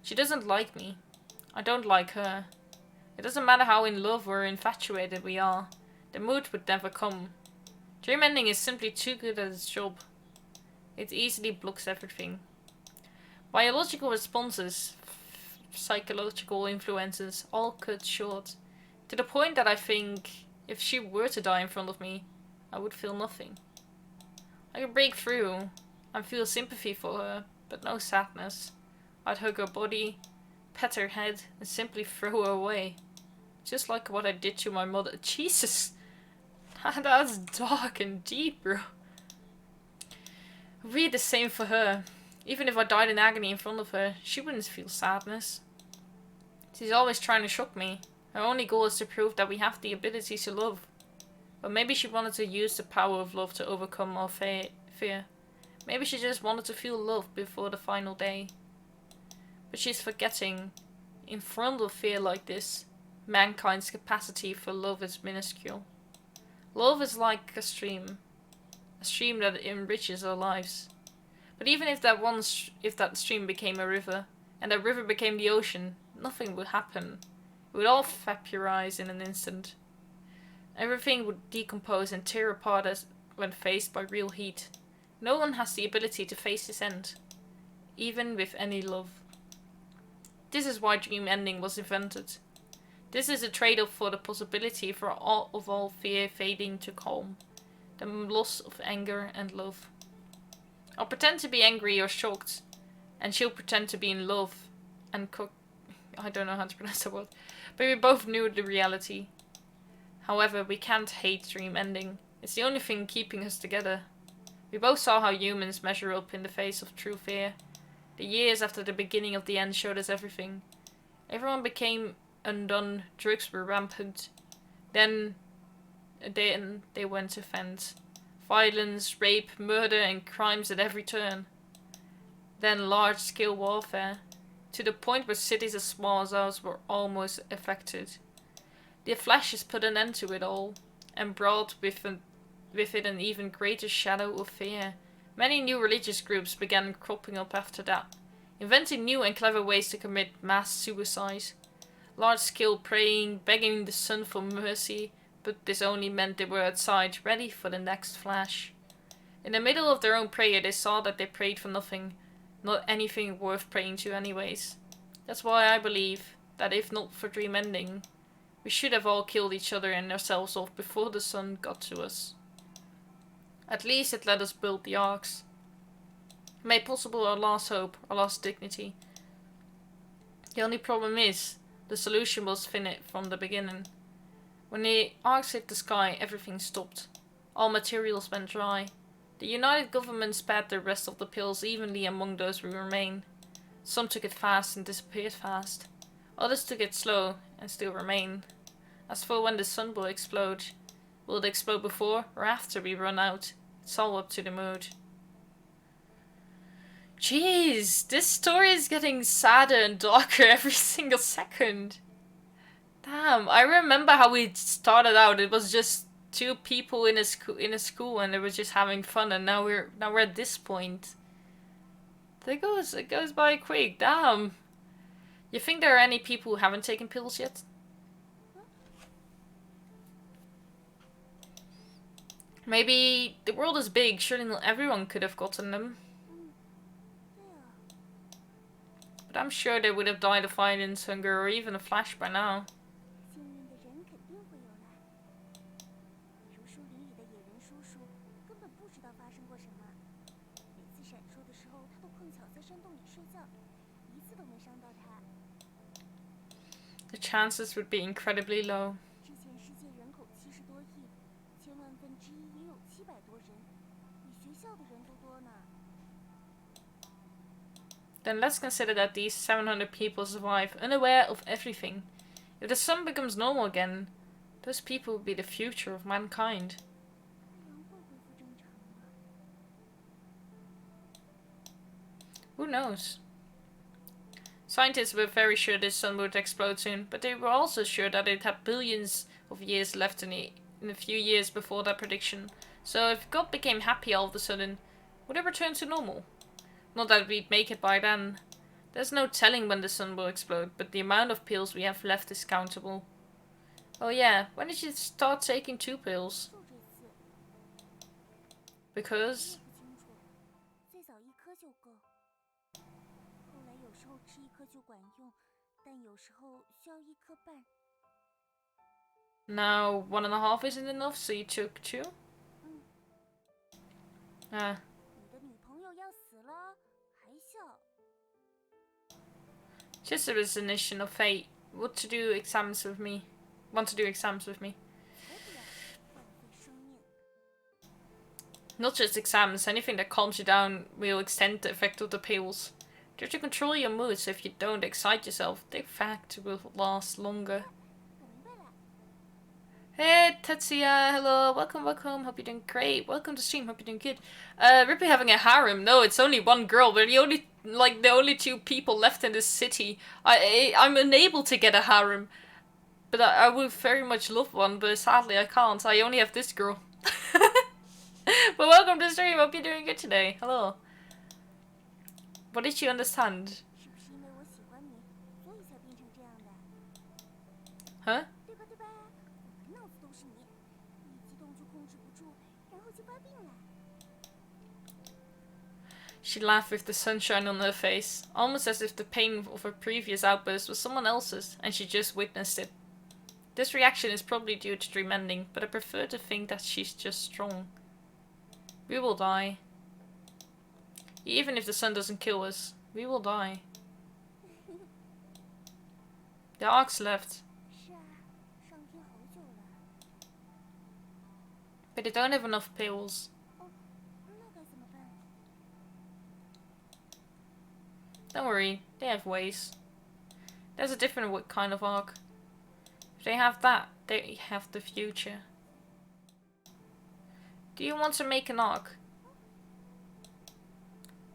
[SPEAKER 3] She doesn't like me. I don't like her. It doesn't matter how in love or infatuated we are. The mood would never come. Dream ending is simply too good at its job. It easily blocks everything. Biological responses, psychological influences, all cut short. To the point that I think if she were to die in front of me, I would feel nothing. I could break through and feel sympathy for her, but no sadness. I'd hug her body, pet her head, and simply throw her away. Just like what I did to my mother. Jesus! That's dark and deep, bro. It'd be the same for her. Even if I died in agony in front of her, she wouldn't feel sadness. She's always trying to shock me. Her only goal is to prove that we have the ability to love. But maybe she wanted to use the power of love to overcome our fear. Maybe she just wanted to feel love before the final day. But she's forgetting, in front of fear like this, mankind's capacity for love is minuscule. Love is like a stream that enriches our lives. But even if that stream became a river, and that river became the ocean, nothing would happen. It would all vaporize in an instant. Everything would decompose and tear apart as when faced by real heat. No one has the ability to face this end, even with any love. This is why dream ending was invented. This is a trade-off for the possibility for all fear fading to calm. The loss of anger and love. I'll pretend to be angry or shocked, and she'll pretend to be in love and I don't know how to pronounce that word. But we both knew the reality. However, we can't hate dream ending. It's the only thing keeping us together. We both saw how humans measure up in the face of true fear. The years after the beginning of the end showed us everything. Everyone became undone, drugs were rampant. Then they went to fence. Violence, rape, murder and crimes at every turn. Then large-scale warfare, to the point where cities as small as ours were almost affected. The flashes put an end to it all, and brought with it an even greater shadow of fear. Many new religious groups began cropping up after that, inventing new and clever ways to commit mass suicide. Large-scale praying, begging the sun for mercy, but this only meant they were outside, ready for the next flash. In the middle of their own prayer, they saw that they prayed for nothing, not anything worth praying to anyways. That's why I believe that if not for dream ending, we should have all killed each other and ourselves off before the sun got to us. At least it let us build the arcs. Made possible our last hope, our last dignity. The only problem is, the solution was finite from the beginning. When the arcs hit the sky, everything stopped. All materials went dry. The United Government spared the rest of the pills evenly among those who remain. Some took it fast and disappeared fast. Others took it slow and still remain. As for when the sun will explode, will it explode before or after we run out? It's all up to the mood. Jeez, this story is getting sadder and darker every single second. Damn, I remember how we started out. It was just two people in a school and they were just having fun, and now we're at this point. It goes by quick. Damn. You think there are any people who haven't taken pills yet? Maybe the world is big. Surely not everyone could have gotten them. I'm sure they would have died of violence, hunger, or even a flash by now.
[SPEAKER 2] 幸运的人肯定会有来，比如树林里的野人叔叔，根本不知道发生过什么。每次闪烁的时候，他都碰巧在山洞里睡觉，一次都没伤到他。
[SPEAKER 3] The chances would be incredibly low.
[SPEAKER 2] 之前世界人口70多亿，千万分之一也有700多人，比学校的人都多呢。
[SPEAKER 3] Then let's consider that these 700 people survive, unaware of everything. If the sun becomes normal again, those people will be the future of mankind.
[SPEAKER 2] 人会恢复正常吗？
[SPEAKER 3] Who knows? Scientists were very sure this sun would explode soon, but they were also sure that it had billions of years left in a few years before that prediction. So if God became happy all of a sudden, would it return to normal? Not that we'd make it by then. There's no telling when the sun will explode, but the amount of pills we have left is countable. Oh yeah, when did you start taking 2 pills?
[SPEAKER 2] 就这次，
[SPEAKER 3] Because...
[SPEAKER 2] 不清楚，最早1颗就够。后来有时候吃1颗就管用，但有时候需要1颗半。
[SPEAKER 3] Now 1.5 isn't enough, so you took 2?
[SPEAKER 2] 嗯，
[SPEAKER 3] Ah.
[SPEAKER 2] 你的女朋友要死了，还小。
[SPEAKER 3] Just a resignation of fate. Want to do exams with me?
[SPEAKER 2] 才不要浪费生命。
[SPEAKER 3] Not just exams, anything that calms you down will extend the effect of the pills. They're to control your mood, so if you don't excite yourself, the effect will last longer.
[SPEAKER 2] 我明白了。
[SPEAKER 3] Hey Tetsuya, hello, welcome, hope you're doing great. Welcome to stream, hope you're doing good. Rippu having a harem? No, it's only 1 girl. We're the only 2 people left in this city. I'm unable to get a harem. But I would very much love one, but sadly I can't. I only have this girl. But welcome to the stream, hope you're doing good today. Hello. What did you understand?
[SPEAKER 2] 是不是因为我喜欢你，所以才变成这样的？
[SPEAKER 3] Huh?
[SPEAKER 2] 对吧对吧？我满脑子都是你，一激动就控制不住，然后就发病了。
[SPEAKER 3] She laughed with the sunshine on her face, almost as if the pain of her previous outburst was someone else's, and she just witnessed it. This reaction is probably due to dream ending, but I prefer to think that she's just strong. We will die. Even if the sun doesn't kill us, we will die. The Ark's left.
[SPEAKER 2] 是啊，上天好久了。
[SPEAKER 3] But they don't have enough pills.
[SPEAKER 2] 哦，那该怎么办？
[SPEAKER 3] Don't worry, they have ways. There's a different kind of Ark. If they have that, they have the future. Do you want to make an Ark?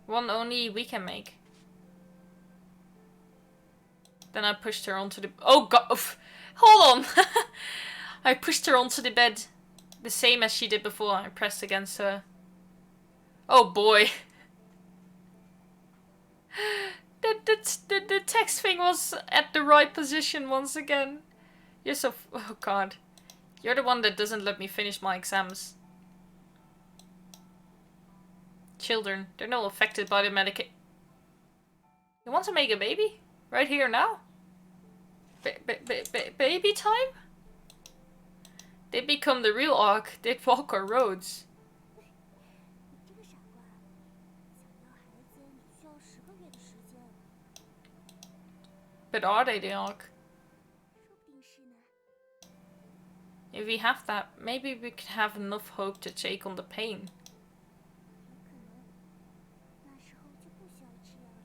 [SPEAKER 3] One only we can make. Then I pushed her onto the... Oh god! Hold on! I pushed her onto the bed. The same as she did before. I pressed against her. Oh boy. The text thing was at the right position once again. You're so... Oh god. You're the one that doesn't let me finish my exams. Children, they're not affected by the medication. You want to make a baby? Right here now? Baby time? They become the real Ark. They'd walk our roads.
[SPEAKER 2] 你这个傻瓜，想要孩子你需要10个月的时间，
[SPEAKER 3] But are they the Ark?
[SPEAKER 2] 说不定是呢。
[SPEAKER 3] If we have that, maybe we could have enough hope to take on the pain.
[SPEAKER 2] 有可能，那时候就不需要吃药了。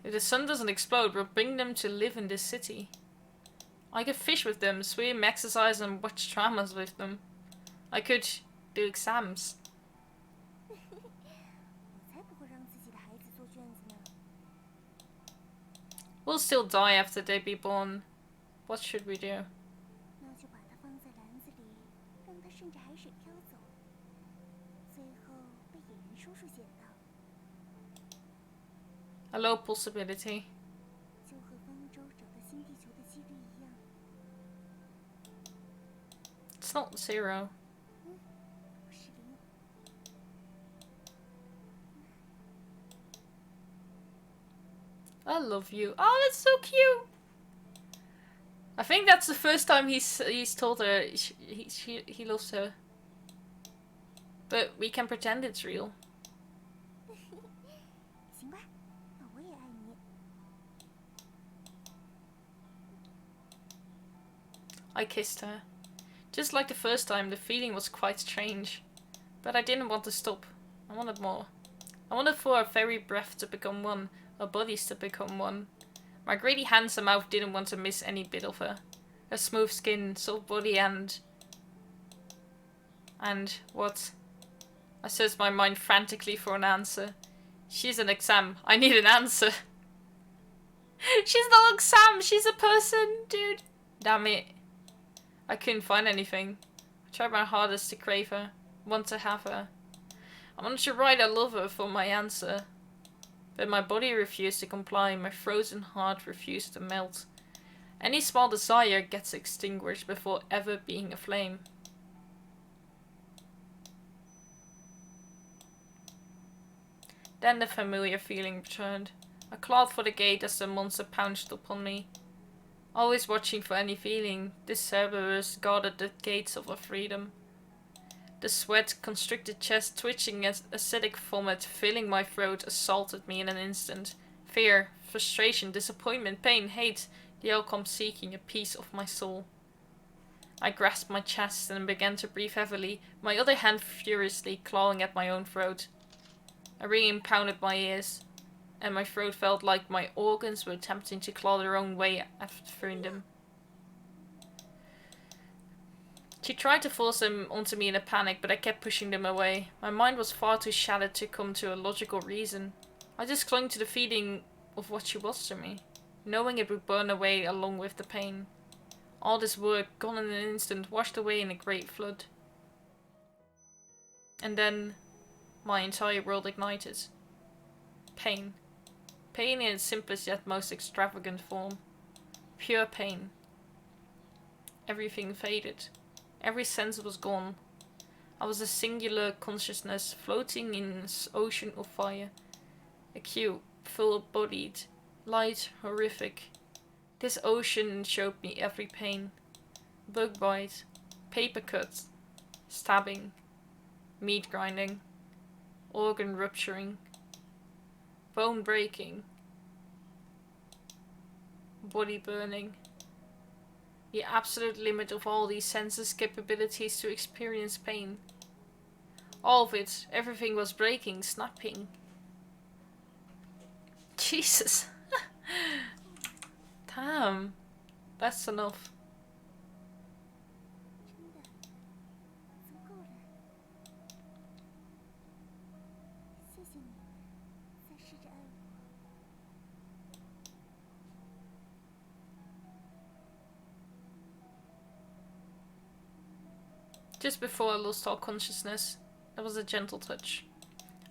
[SPEAKER 3] If the sun doesn't explode, we'll bring them to live in this city. I could fish with them, swim, exercise, and watch dramas with them. I could do exams.
[SPEAKER 2] 我才不会让自己的孩子做卷子呢。
[SPEAKER 3] We'll still die after they be born. What should we do?
[SPEAKER 2] 那就把它放在篮子里，让它顺着海水飘走，最后被野人叔叔捡到，
[SPEAKER 3] A low possibility.
[SPEAKER 2] 就和方舟找到新地球的几率一样。
[SPEAKER 3] It's not 0.
[SPEAKER 2] 不是零。
[SPEAKER 3] I love you. Oh, that's so cute. I think that's the first time he's told her he loves her. But we can pretend it's real.
[SPEAKER 2] 行吧，那我也爱你。
[SPEAKER 3] I kissed her. Just like the first time, the feeling was quite strange. But I didn't want to stop. I wanted more. I wanted for our very breath to become one, our bodies to become one. My greedy handsome mouth didn't want to miss any bit of her. Her smooth skin, soft body and what? I searched my mind frantically for an answer. She's an exam. I need an answer. She's not an exam. She's a person, dude. Damn it. I couldn't find anything. I tried my hardest to crave her, want to have her. I wanted to write I love her for my answer. But my body refused to comply, my frozen heart refused to melt. Any small desire gets extinguished before ever being aflame. Then the familiar feeling returned. I clawed for the gate as the monster pounced upon me. Always watching for any feeling, this Cerberus guarded the gates of our freedom. The sweat, constricted chest, twitching as acidic vomit filling my throat assaulted me in an instant. Fear, frustration, disappointment, pain, hate, they all come seeking a piece of my soul. I grasped my chest and began to breathe heavily, my other hand furiously clawing at my own throat. A ringing pounded my ears, and my throat felt like my organs were attempting to claw their own way after freedom. She tried to force them onto me in a panic, but I kept pushing them away. My mind was far too shattered to come to a logical reason. I just clung to the feeling of what she was to me, knowing it would burn away along with the pain. All this work, gone in an instant, washed away in a great flood. And then my entire world ignited. Pain. Pain in its simplest yet most extravagant form. Pure pain. Everything faded. Every sense was gone. I was a singular consciousness floating in an ocean of fire. Acute, full-bodied, light, horrific. This ocean showed me every pain. Bug bite, paper cut, stabbing, meat grinding, organ rupturing, bone breaking, body burning. The absolute limit of all these senses' capabilities to experience pain. All of it, everything was breaking, snapping. Jesus. Damn. That's enough.
[SPEAKER 2] 真的足够了。谢谢你，再试着爱我。
[SPEAKER 3] Just before I lost all consciousness, there was a gentle touch.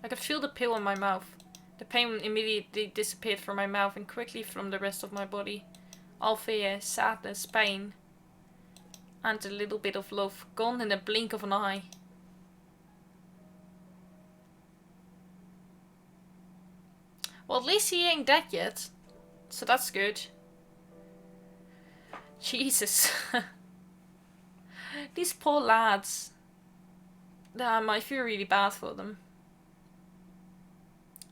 [SPEAKER 3] I could feel the pill in my mouth. The pain immediately disappeared from my mouth and quickly from the rest of my body. All fear, sadness, pain, and a little bit of love, gone in a blink of an eye. Well, at least he ain't dead yet, so that's good. Jesus. These poor lads. Damn, I feel really bad for them.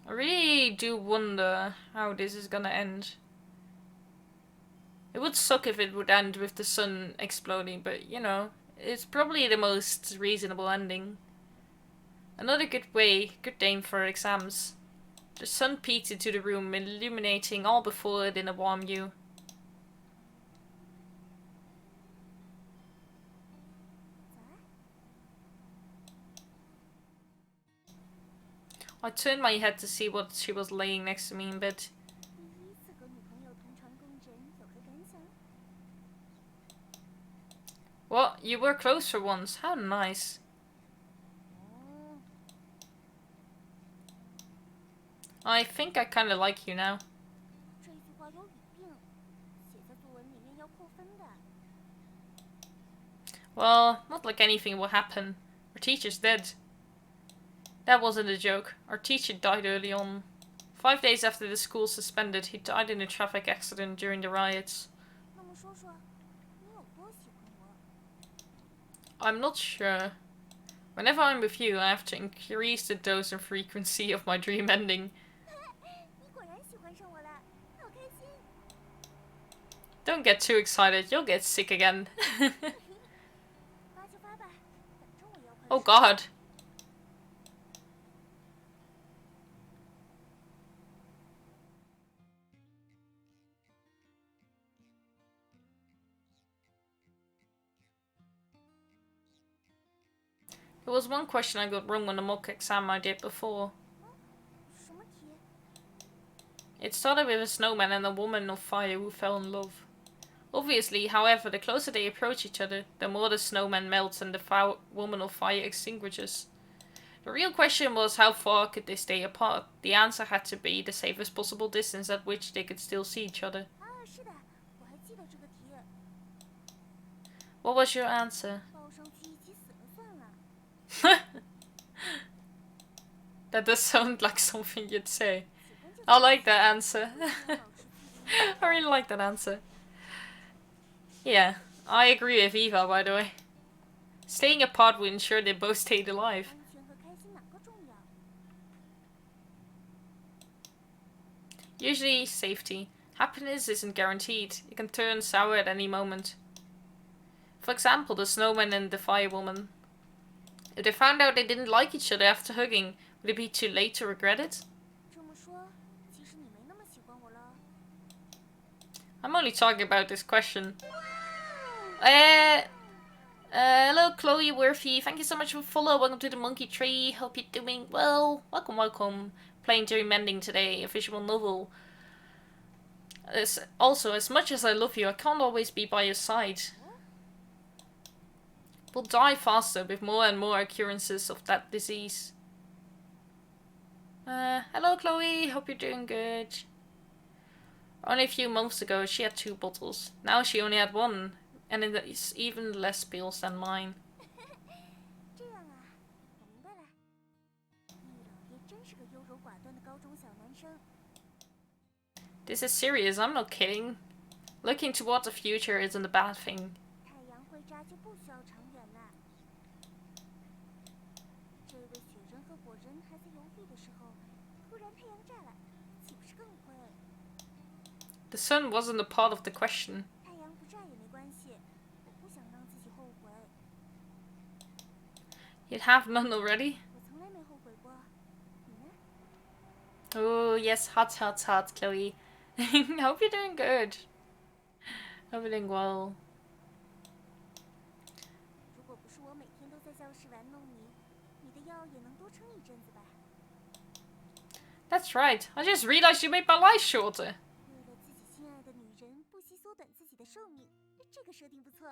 [SPEAKER 3] I really do wonder how this is gonna end. It would suck if it would end with the sun exploding, but you know, it's probably the most reasonable ending. Another good name for exams. The sun peeked into the room, illuminating all before it in a warm hue. I turned my head to see what she was laying next to me in bed.
[SPEAKER 2] 第一次和女朋友同床共枕，有何感想？
[SPEAKER 3] What? You were close for once. How nice.
[SPEAKER 2] 哦，
[SPEAKER 3] I think I kinda like you now.
[SPEAKER 2] 这句话有语病，写在作文里面要扣分的。
[SPEAKER 3] Well, not like anything will happen. Our teacher's dead. That wasn't a joke. Our teacher died early on. 5 days after the school suspended, he died in a traffic accident during the riots.
[SPEAKER 2] 那么说说，你有多喜欢我？
[SPEAKER 3] I'm not sure. Whenever I'm with you, I have to increase the dose and frequency of my dream ending.
[SPEAKER 2] 你果然喜欢上我了，好开心！
[SPEAKER 3] Don't get too excited, you'll get sick again.
[SPEAKER 2] 发就发吧，反正我要快
[SPEAKER 3] Oh god. There was one question I got wrong on the mock exam I did before.
[SPEAKER 2] 什么题？
[SPEAKER 3] It started with a snowman and a woman of fire who fell in love. Obviously, however, the closer they approach each other, the more the snowman melts and the woman of fire extinguishes. The real question was how far could they stay apart? The answer had to be the safest possible distance at which they could still see each other.
[SPEAKER 2] 啊，是的，我还记得这个题。
[SPEAKER 3] What was your answer?
[SPEAKER 2] 把我生气一起死了算了。
[SPEAKER 3] That does sound like something you'd say.
[SPEAKER 2] 喜欢就
[SPEAKER 3] I like that answer.
[SPEAKER 2] 老是自己
[SPEAKER 3] I really like that answer. Yeah, I agree with Eva, by the way. Staying apart would ensure they both stayed alive.
[SPEAKER 2] 安全和开心哪个重要？
[SPEAKER 3] Usually, safety. Happiness isn't guaranteed. It can turn sour at any moment. For example, the snowman and the firewoman. If they found out they didn't like each other after hugging, would it be too late to regret it?
[SPEAKER 2] 这么说，其实你没那么喜欢我了。
[SPEAKER 3] I'm only talking about this question. Hello, Chloe Worthy. Thank you so much for follow. Welcome to the Monkey Tree. Hope you're doing well. Welcome, welcome. Playing Dream Ending today, a visual novel. Also, as much as I love you, I can't always be by your side. We'll die faster with more and more occurrences of that disease. Hello, Chloe. Hope you're doing good. Only a few months ago, she had 2 bottles. Now she only had 1, and it's even less pills than mine.
[SPEAKER 2] 这样啊，我明白了。你老爹真是个优柔寡断的高中小男生。
[SPEAKER 3] This is serious, I'm not kidding. Looking toward the future isn't a bad thing.
[SPEAKER 2] 太阳会炸就不需要长远了。这位雪人和火人还在犹豫的时候，突然太阳炸了，岂不是更会？
[SPEAKER 3] The sun wasn't a part of the question.
[SPEAKER 2] 太阳不炸也没关系，我不想让自己后悔。
[SPEAKER 3] You'd have none already?
[SPEAKER 2] 我从来没后悔过，你呢？
[SPEAKER 3] Oh, yes, hot, hot, hot, Chloe. Hope you're doing good. Hope you're doing well.
[SPEAKER 2] 如果不是我每天都在教室玩弄你，你的药也能多撑一阵子吧。
[SPEAKER 3] That's right. I just realized you made my life shorter.
[SPEAKER 2] 为了自己心爱的女人，不惜缩短自己的寿命，这个设定不错。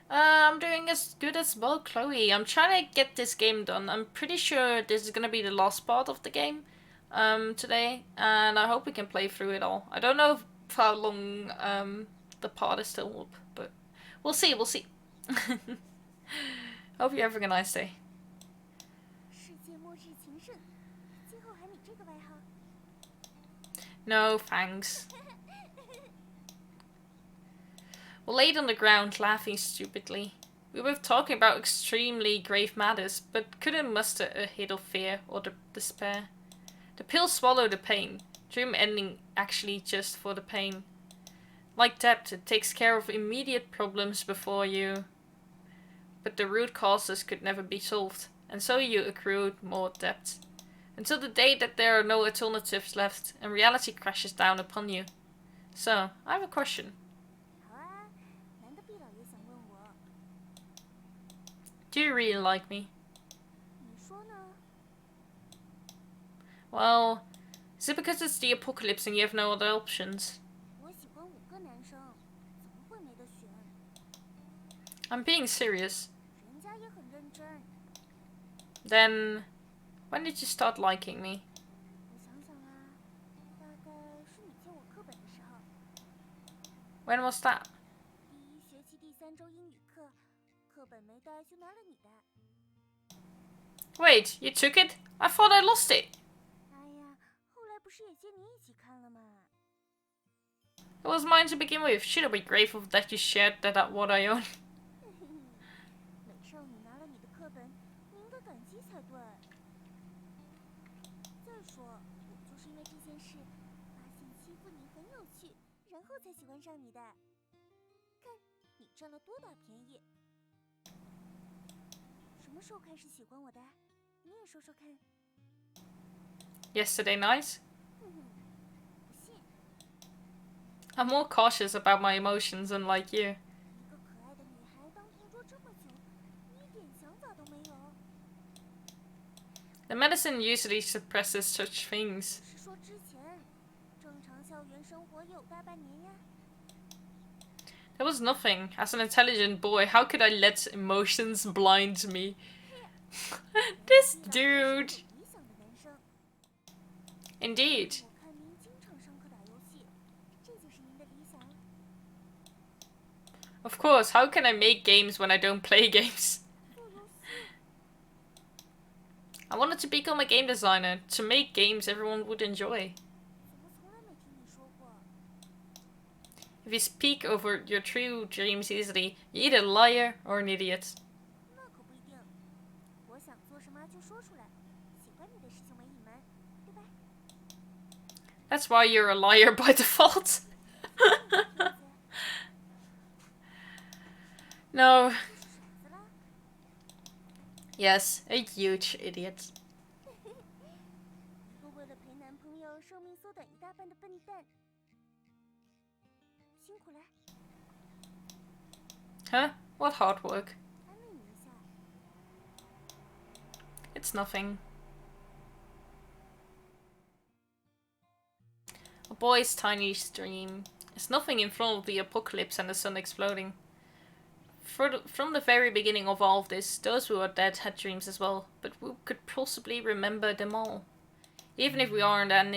[SPEAKER 3] I'm doing as good as well, Chloe. I'm trying to get this game done. I'm pretty sure this is gonna be the last part of the game today, and I hope we can play through it all. I don't know how long the part is still up, but we'll see, we'll see. Hope you're having a nice day.
[SPEAKER 2] 世界末日情圣，今后喊你这个外号。
[SPEAKER 3] No, thanks. We laid on the ground, laughing stupidly. We were talking about extremely grave matters, but couldn't muster a hit of fear or despair. The pill swallowed the pain. Dream ending actually just for the pain. Like debt, it takes care of immediate problems before you. But the root causes could never be solved, and so you accrued more debt. Until the day that there are no alternatives left, and reality crashes down upon you. So, I have a question.
[SPEAKER 2] 好啊，难得毕老爷想问我，
[SPEAKER 3] Do you really like me?
[SPEAKER 2] 你说呢？
[SPEAKER 3] Well, is it because it's the apocalypse and you have no other options?
[SPEAKER 2] 我喜欢5个男生，怎么会没得选？
[SPEAKER 3] I'm being serious.
[SPEAKER 2] 人家也很认真。
[SPEAKER 3] Then, when did you start liking me?
[SPEAKER 2] 我想想啊，大概是你借我课本的时候，
[SPEAKER 3] When was that?
[SPEAKER 2] 第1学期第3周英语课，课本没带就拿了你的。
[SPEAKER 3] Wait, you took it? I thought I lost it.
[SPEAKER 2] 是也接你一起看了吗？
[SPEAKER 3] It was mine to begin with. Should I be grateful that you shared that what I own?
[SPEAKER 2] 美少女拿了你的课本，你应该感激才对。再说，我就是因为这件事，发现欺负你很有趣，然后才喜欢上你的。看，你占了多大便宜！什么时候开始喜欢我的？你也说说看。
[SPEAKER 3] Yesterday night?
[SPEAKER 2] 不信。
[SPEAKER 3] I'm more cautious about my emotions, unlike you.
[SPEAKER 2] 一个可爱的女孩当同桌这么久，你一点想法都没有。
[SPEAKER 3] The medicine usually suppresses such things.
[SPEAKER 2] 是说之前，正常校园生活有大半年呀。
[SPEAKER 3] There was nothing. As an intelligent boy, how could I let emotions blind me? This dude.
[SPEAKER 2] 理想的男生。
[SPEAKER 3] Indeed.
[SPEAKER 2] 我看您经常上课打游戏，这就是您的理想。
[SPEAKER 3] Of course, how can I make games when I don't play games?
[SPEAKER 2] 做游戏，
[SPEAKER 3] I wanted to become a game designer, to make games everyone would enjoy.
[SPEAKER 2] 怎么从来没听你说过？
[SPEAKER 3] If you speak over your true dreams easily, you're either a liar or an idiot.
[SPEAKER 2] 那可不一定。我想做什么就说出来，喜欢你的事情为隐瞒，对吧？
[SPEAKER 3] That's why you're a liar by default.
[SPEAKER 2] 这
[SPEAKER 3] No.
[SPEAKER 2] 是傻子啦！
[SPEAKER 3] Yes, a huge idiot.
[SPEAKER 2] 一个为了陪男朋友寿命缩短一大半的笨蛋，辛苦了，
[SPEAKER 3] Huh? What hard work?
[SPEAKER 2] 安慰你一下。
[SPEAKER 3] It's nothing. A boy's tiny dream. It's nothing in front of the apocalypse and the sun exploding. From the very beginning of all of this, those who are dead had dreams as well, but who could possibly remember them all? Even if we aren't I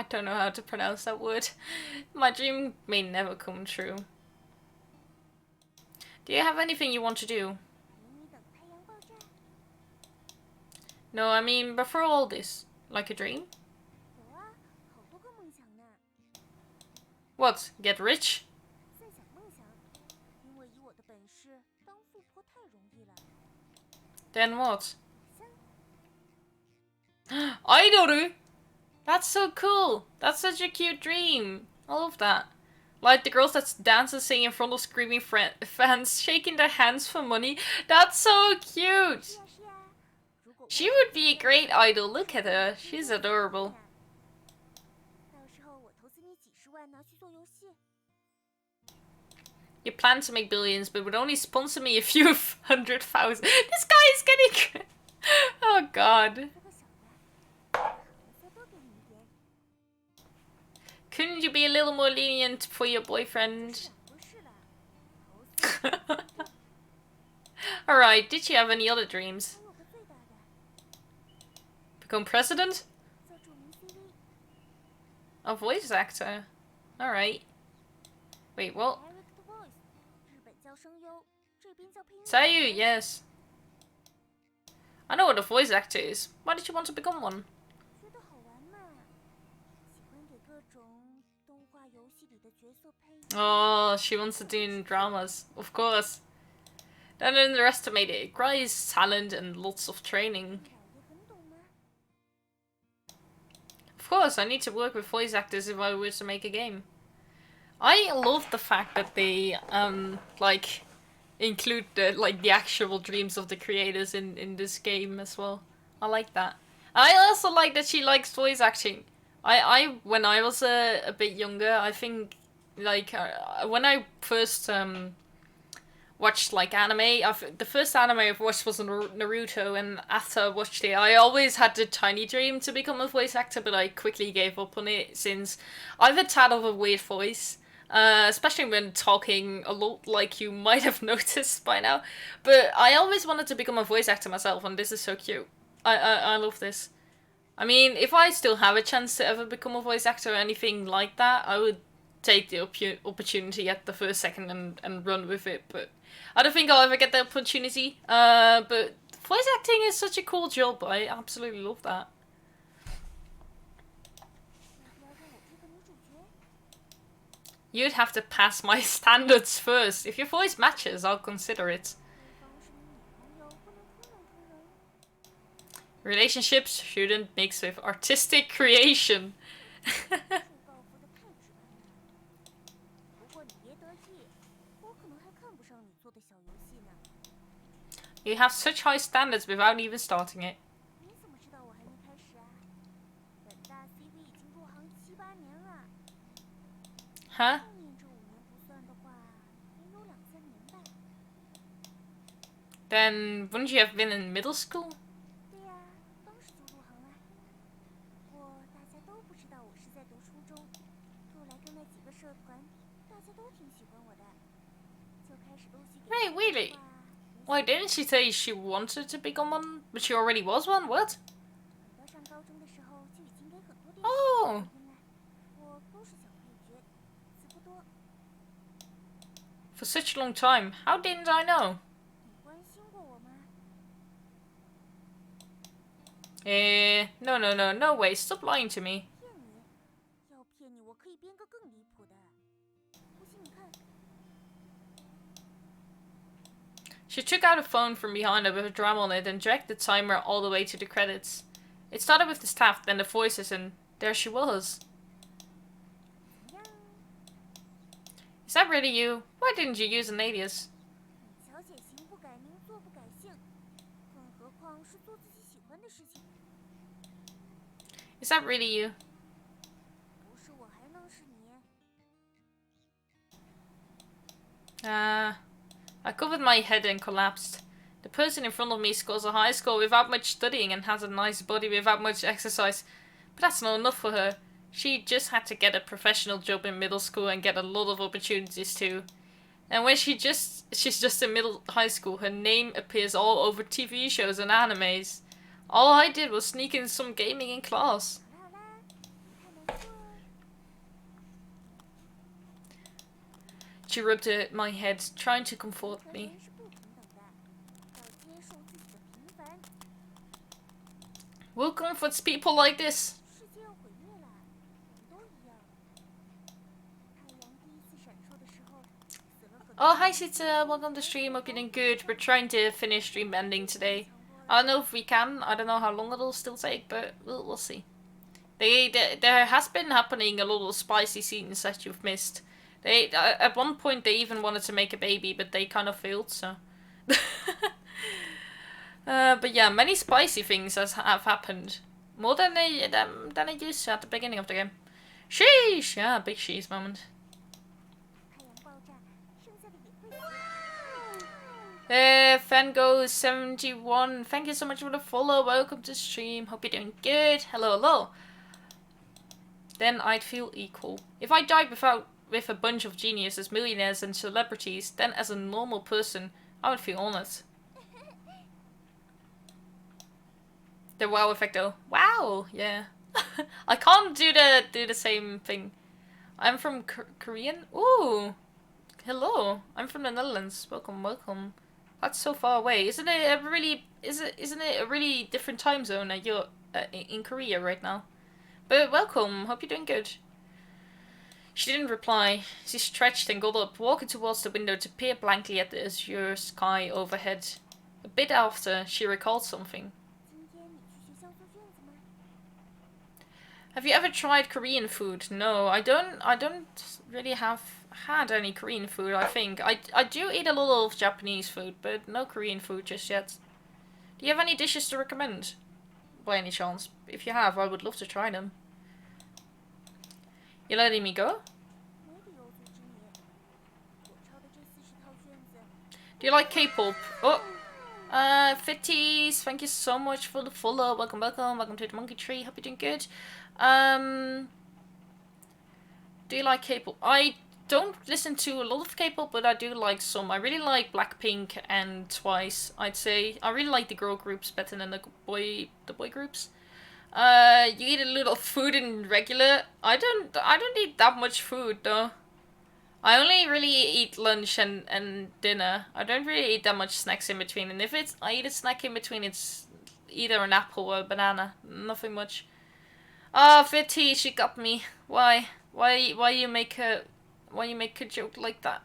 [SPEAKER 3] don't know how to pronounce that word. My dream may never come true. Do you have anything you want to do?
[SPEAKER 2] 陪你等太阳爆炸。
[SPEAKER 3] No, I mean before all this. Like a dream?
[SPEAKER 2] 有啊，好多个梦想呢。
[SPEAKER 3] What? Get rich?
[SPEAKER 2] 在想梦想，因为以我的本事，当富婆太容易了。
[SPEAKER 3] Then what?
[SPEAKER 2] 三，
[SPEAKER 3] Idol! That's so cool! That's such a cute dream! I love that. Like the girls that dance and sing in front of screaming fans, shaking their hands for money. That's so cute!
[SPEAKER 2] 是呀是呀。如果我
[SPEAKER 3] She would be a great idol. Look at her. She's adorable.
[SPEAKER 2] 到时候我投资你几十万拿去做游戏。
[SPEAKER 3] You plan to make billions, but would only sponsor me a few 100,000. This guy is getting... Oh god.
[SPEAKER 2] 做个小的，好再多给你一点。
[SPEAKER 3] Couldn't you be a little more lenient for your boyfriend?
[SPEAKER 2] 不是了，投资
[SPEAKER 3] Alright, did you have any other dreams?
[SPEAKER 2] 还有个最大的，
[SPEAKER 3] Become president?
[SPEAKER 2] 做著名 CV。
[SPEAKER 3] A voice actor? Alright. Wait, what?
[SPEAKER 2] Direct voice，日本叫声优，这边叫配音。
[SPEAKER 3] Sayu, yes. I know what a voice actor is. Why did you want to become one?
[SPEAKER 2] 觉得好玩嘛，喜欢给各种动画游戏里的角色配音。
[SPEAKER 3] Oh, she wants to do in dramas. Of course. Don't underestimate it. It requires talent and lots of training.
[SPEAKER 2] 老爷很懂吗？
[SPEAKER 3] Of course, I need to work with voice actors if I were to make a game. I love the fact that they like include the actual dreams of the creators in this game as well. I like that. I also like that she likes voice acting. I when I was a bit younger, I think like when I first watched like anime, the first anime I've watched was Naruto, and after I watched it, I always had the tiny dream to become a voice actor, but I quickly gave up on it since I have a tad of a weird voice. Especially when talking a lot, like you might have noticed by now. But I always wanted to become a voice actor myself, and this is so cute. I love this. I mean, if I still have a chance to ever become a voice actor or anything like that, I would take the opportunity at the first second and run with it. But I don't think I'll ever get the opportunity. But voice acting is such a cool job. I absolutely love that. You'd have to pass my standards first. If your voice matches, I'll consider it.
[SPEAKER 2] 对方是你女朋友，不能通融。
[SPEAKER 3] Relationships shouldn't mix with artistic creation.
[SPEAKER 2] 受告服的太直白了。不过你别得意，我可能还看不上你做的小游戏呢。
[SPEAKER 3] You have such high standards without even starting it.
[SPEAKER 2] 你怎么知道我还没开始啊？本大 CV 已经入行7、8年了，
[SPEAKER 3] Huh?
[SPEAKER 2] 后面这5年不算的话，也有2、3年吧。
[SPEAKER 3] Then wouldn't you have been in middle school?
[SPEAKER 2] 对呀，当时就入行了。不过大家都不知道我是在读初中，后来跟那几个社团，大家都挺喜欢我的，就开始陆续给
[SPEAKER 3] Wait,
[SPEAKER 2] 我
[SPEAKER 3] really?
[SPEAKER 2] 电话。
[SPEAKER 3] Why didn't she say she wanted to become one, but she already was one? What?
[SPEAKER 2] 等到上高中的时候，就已经给很多电视
[SPEAKER 3] Oh.
[SPEAKER 2] 打听了，我都是小配角，词不多。
[SPEAKER 3] For such a long time. How didn't I know?
[SPEAKER 2] 你关心过我吗？
[SPEAKER 3] No way. Stop lying to me.
[SPEAKER 2] 骗你？要骗你，我可以编个更离谱的。不信你看，
[SPEAKER 3] She took out a phone from behind her with a drum on it and dragged the timer all the way to the credits. It started with the staff, then the voices, and there she was.
[SPEAKER 2] 怎么样？
[SPEAKER 3] Is that really you? Why didn't you use an alias?
[SPEAKER 2] 你小姐行不改名，坐不改姓，更何况是做自己喜欢的事情。
[SPEAKER 3] Is that really you?
[SPEAKER 2] 不是我还能是你？
[SPEAKER 3] I covered my head and collapsed. The person in front of me scores a high score without much studying and has a nice body without much exercise. But that's not enough for her. She just had to get a professional job in middle school and get a lot of opportunities too. And when she's just in high school, her name appears all over TV shows and animes. All I did was sneak in some gaming in class.
[SPEAKER 2] 好啦好啦，别太难过。
[SPEAKER 3] She rubbed at my head, trying to comfort
[SPEAKER 2] 和
[SPEAKER 3] me.
[SPEAKER 2] 人是不平等的，要接受自己的平凡。
[SPEAKER 3] Who comforts people like this?
[SPEAKER 2] 世界要毁灭了，我们都一样。太阳第一次闪烁的时候，死了很多。
[SPEAKER 3] Oh, hi Sita, welcome to stream, hope you're doing good. We're trying to finish stream ending today. I don't know if we can, I don't know how long it'll still take, but we'll see. There has been happening a lot of spicy scenes that you've missed. At one point they even wanted to make a baby, but they kind of failed, so... but yeah, many spicy things have happened. More than they used to at the beginning of the game. Sheesh! Yeah, big sheesh moment.
[SPEAKER 2] 太阳爆炸，剩下的也会死。
[SPEAKER 3] Fango71, thank you so much for the follow. Welcome to stream. Hope you're doing good. Hello. Then I'd feel equal. If I died with a bunch of geniuses, millionaires, and celebrities, then as a normal person, I would feel honored. The wow effect though. Wow, yeah. I can't do the same thing. I'm from Korean. Ooh, hello. I'm from the Netherlands. Welcome. That's so far away. Isn't it a really different time zone that you're in Korea right now? But welcome. Hope you're doing good. She didn't reply. She stretched and got up, walking towards the window to peer blankly at the azure sky overhead. A bit after, she recalled something.
[SPEAKER 2] 今天你去学校做卷子吗？
[SPEAKER 3] Have you ever tried Korean food? No, I don't really have had any Korean food, I think. I do eat a lot of Japanese food, but no Korean food just yet. Do you have any dishes to recommend? By any chance? If you have, I would love to try them. You letting me go?
[SPEAKER 2] 没理由阻止你。我抄的这40套卷子，
[SPEAKER 3] Do you like K-pop? Oh! Fitties, thank you so much for the follow. Welcome to the monkey tree. Hope you're doing good. Do you like K-pop? I don't listen to a lot of K-pop, but I do like some. I really like Blackpink and Twice, I'd say. I really like the girl groups better than the boy groups. You eat a little food in regular. I don't eat that much food though. I only really eat lunch and dinner. I don't really eat that much snacks in between. And if I eat a snack in between, it's either an apple or a banana. Nothing much. Ah, Fitty, she got me. Why you make her... why you make a joke like that.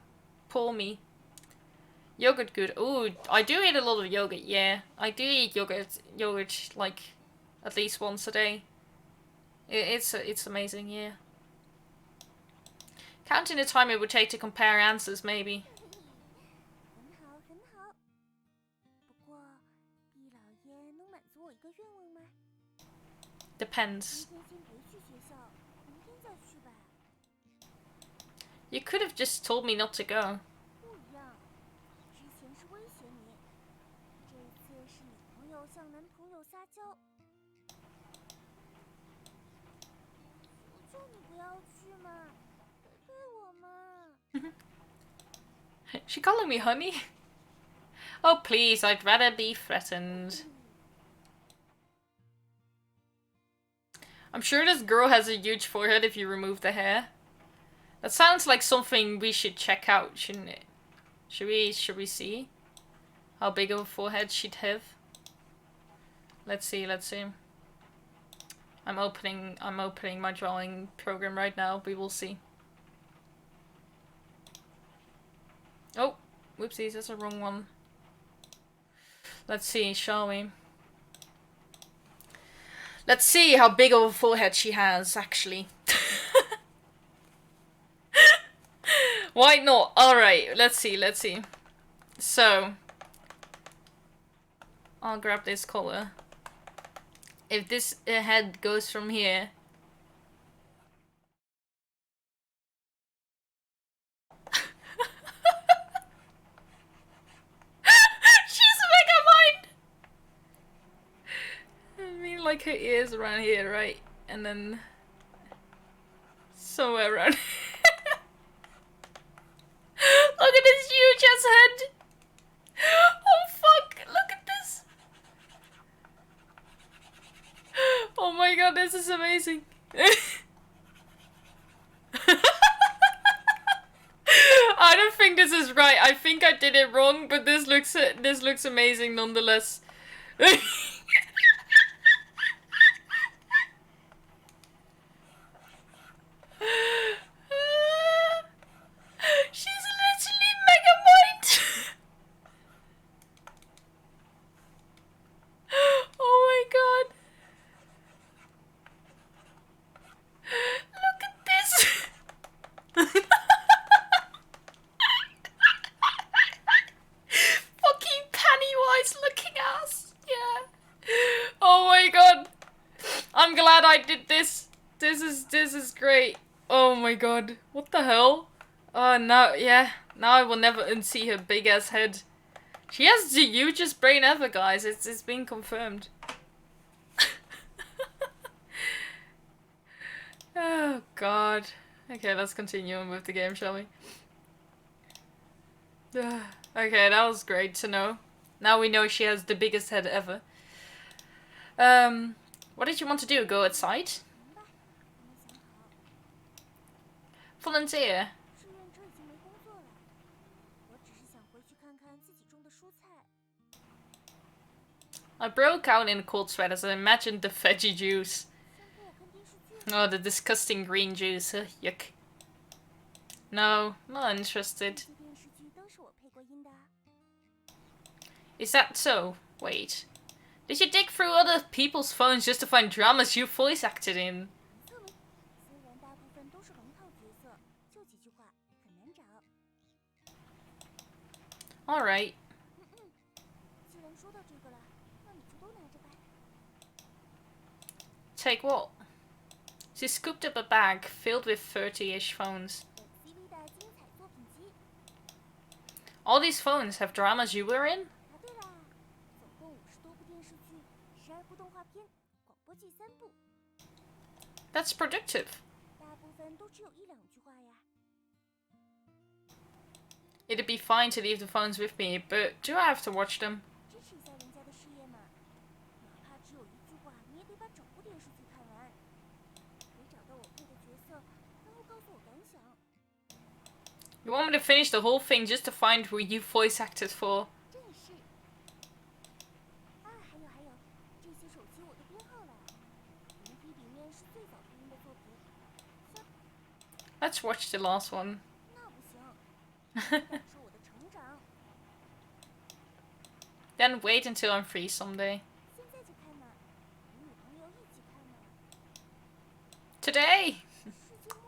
[SPEAKER 3] Poor me. Yogurt good. Ooh, I do eat a lot of yogurt, yeah. I do eat yogurt like at least once a day. It's amazing, yeah. Counting the time it would take to compare answers, maybe.
[SPEAKER 2] 很好，很好。不过，毕老爷能满足我一个愿望吗？
[SPEAKER 3] Depends.
[SPEAKER 2] 今天先别去学校，明天再去吧。
[SPEAKER 3] You could have just told me not to go.
[SPEAKER 2] 不一样，之前是威胁你，这一次是女朋友向男朋友撒娇。求求你不要去嘛，陪陪我嘛。
[SPEAKER 3] She calling me honey? Oh please, I'd rather be threatened. I'm sure this girl has a huge forehead if you remove the hair. That sounds like something we should check out, shouldn't it? Should we see how big of a forehead she'd have? Let's see. I'm opening my drawing program right now. We will see. Oh, whoopsies, that's the wrong one. Let's see, shall we? Let's see how big of a forehead she has, actually. Why not? Alright, let's see. So, I'll grab this color. If this head goes from here... She's mega mind! I mean, like her ears around here, right? And then... somewhere around here. Look at this huge ass head! Oh fuck! Look at this! Oh my god, this is amazing! I don't think this is right. I think I did it wrong, but this looks amazing nonetheless. She's literally mega mind. Oh my god. Look at this. Fucking Pennywise looking ass. Yeah. Oh my god. I'm glad I did this. This is great. Oh my god. What the hell? Oh no, yeah. Now I will never unsee her big ass head. She has the hugest brain ever, guys. It's been confirmed. Oh god. Okay, let's continue on with the game, shall we? Okay, that was great to know. Now we know she has the biggest head ever. What did you want to do? Go outside?
[SPEAKER 2] 明白，我没想好。
[SPEAKER 3] Volunteer.
[SPEAKER 2] 志愿者已经没工作了，我只是想回去看看自己种的蔬菜。
[SPEAKER 3] I broke out in a cold sweat as I imagined the veggie juice.
[SPEAKER 2] 先陪我看电视剧。
[SPEAKER 3] Oh, the disgusting green juice. Yuck. No, not interested.
[SPEAKER 2] 这些电视剧都是我配过音的。
[SPEAKER 3] Is that so? Wait. Did you dig through other people's phones just to find dramas you voice acted in?
[SPEAKER 2] 侧文，虽然大部分都是龙套角色，就几句话，很难找。
[SPEAKER 3] Alright.
[SPEAKER 2] 既然说到这个了，那你就都拿着吧。
[SPEAKER 3] Take what? She scooped up a bag filled with 30-ish phones.
[SPEAKER 2] 本 CV 的精彩作品集。
[SPEAKER 3] All these phones have dramas you were in?
[SPEAKER 2] 答对啦，总共50多部电视剧，12部动画片，广播剧3部，
[SPEAKER 3] That's productive.
[SPEAKER 2] 大部分都只有1、2句话呀。
[SPEAKER 3] It'd be fine to leave the phones with me, but do I have to watch them?
[SPEAKER 2] 支持一下人家的事业嘛，哪怕只有1句话，你也得把整部电视剧看完。得找到我配的角色，然后告诉我感想。
[SPEAKER 3] You want me to finish the whole thing just to find who you voice acted for?
[SPEAKER 2] 正是。啊，还有，这些手机我都编号了，名批里面是最早配音的作品。
[SPEAKER 3] Let's watch the last one. Then wait until I'm free someday. Today!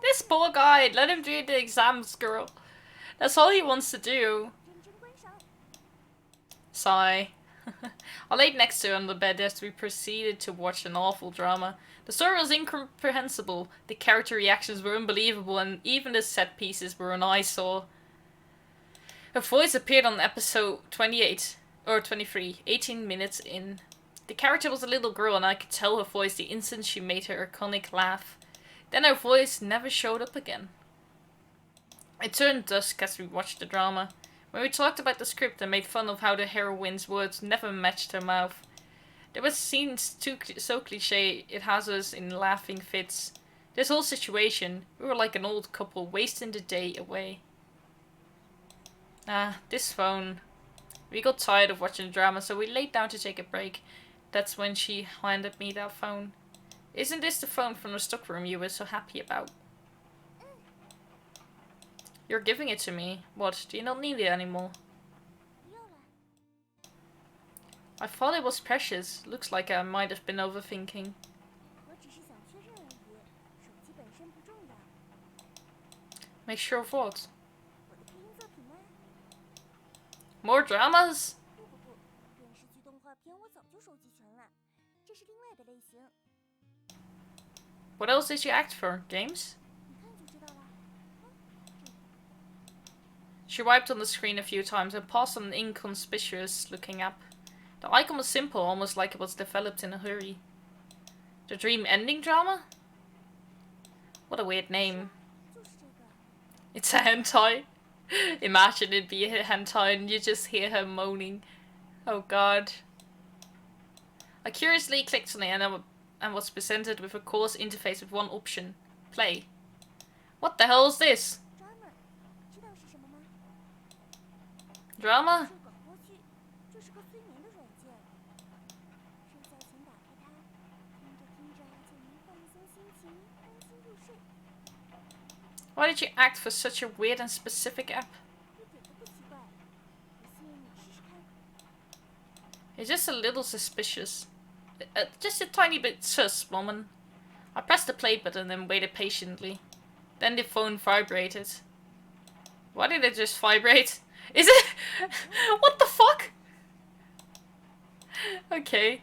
[SPEAKER 3] This poor guy, let him do the exams, girl. That's all he wants to do. Sigh. I laid next to her on the bed as we proceeded to watch an awful drama. The story was incomprehensible, the character reactions were unbelievable, and even the set pieces were an eyesore. Her voice appeared on episode 28, or 23, 18 minutes in. The character was a little girl and I could tell her voice the instant she made her iconic laugh. Then her voice never showed up again. It turned dusk as we watched the drama. When we talked about the script and made fun of how the heroine's words never matched her mouth. There were scenes so cliche it has us in laughing fits. This whole situation, we were like an old couple wasting the day away. This phone. We got tired of watching the drama, so we laid down to take a break. That's when she handed me that phone. Isn't this the phone from the stockroom you were so happy about? You're giving it to me. What, do you not need it anymore? I thought it was precious. Looks like I might have been overthinking. Make sure of what? More dramas? What else did you act for? Games? She wiped on the screen a few times and paused on an inconspicuous looking app. The icon was simple, almost like it was developed in a hurry. The dream ending drama? What a weird name. It's a hentai. Imagine it be a hentai and you just hear her moaning. Oh god. I curiously clicked on it and was presented with a course interface with one option. Play. What the hell is this? Drama? Why did you act for such a weird and specific app? It's just a little suspicious. Just a tiny bit sus, woman. I pressed the play button and waited patiently. Then the phone vibrated. Why did it just vibrate? Is it? What the fuck? Okay.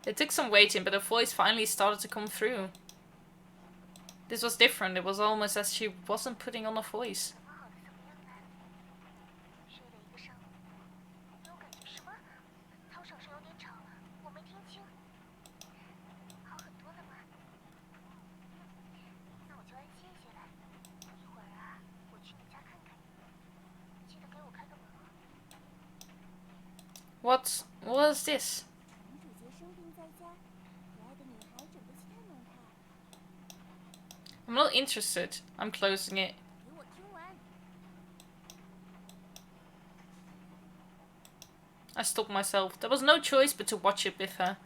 [SPEAKER 3] It took some waiting, but her voice finally started to come through. This was different. It was almost as she wasn't putting on a voice. What was this? I'm not interested. I'm closing it. I stopped myself. There was no choice but to watch it with her.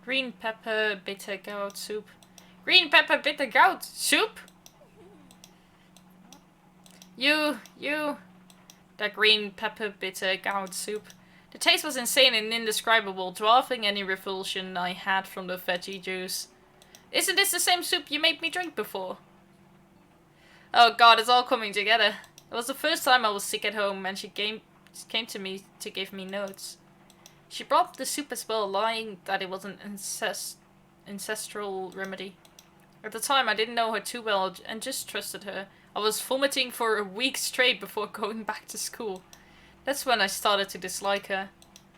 [SPEAKER 3] Green pepper bitter goat soup. Green pepper bitter goat soup? You. That green pepper bitter goat soup. The taste was insane and indescribable, dwarfing any revulsion I had from the veggie juice. Isn't this the same soup you made me drink before? Oh god, it's all coming together. It was the first time I was sick at home and she came to me to give me notes. She brought the soup as well, lying that it was an ancestral remedy. At the time I didn't know her too well and just trusted her. I was vomiting for a week straight before going back to school. That's when I started to dislike her.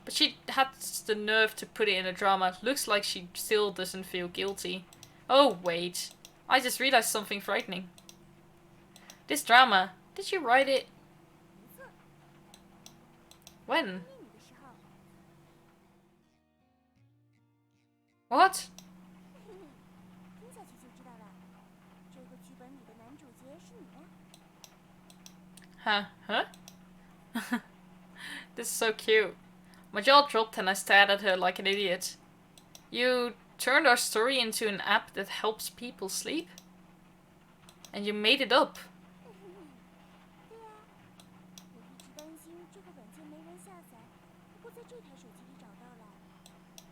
[SPEAKER 3] But she had the nerve to put it in a drama. Looks like she still doesn't feel guilty. Oh wait, I just realized something frightening. This drama, did you write it? When? What?
[SPEAKER 2] 听下去就知道了。这个剧本里的男主角是你呀。
[SPEAKER 3] Huh? Huh? This is so cute. My jaw dropped and I stared at her like an idiot. You turned our story into an app that helps people sleep? And you made it up.
[SPEAKER 2] 对呀，我一直担心这个软件没人下载，不过在这台手机里找到了，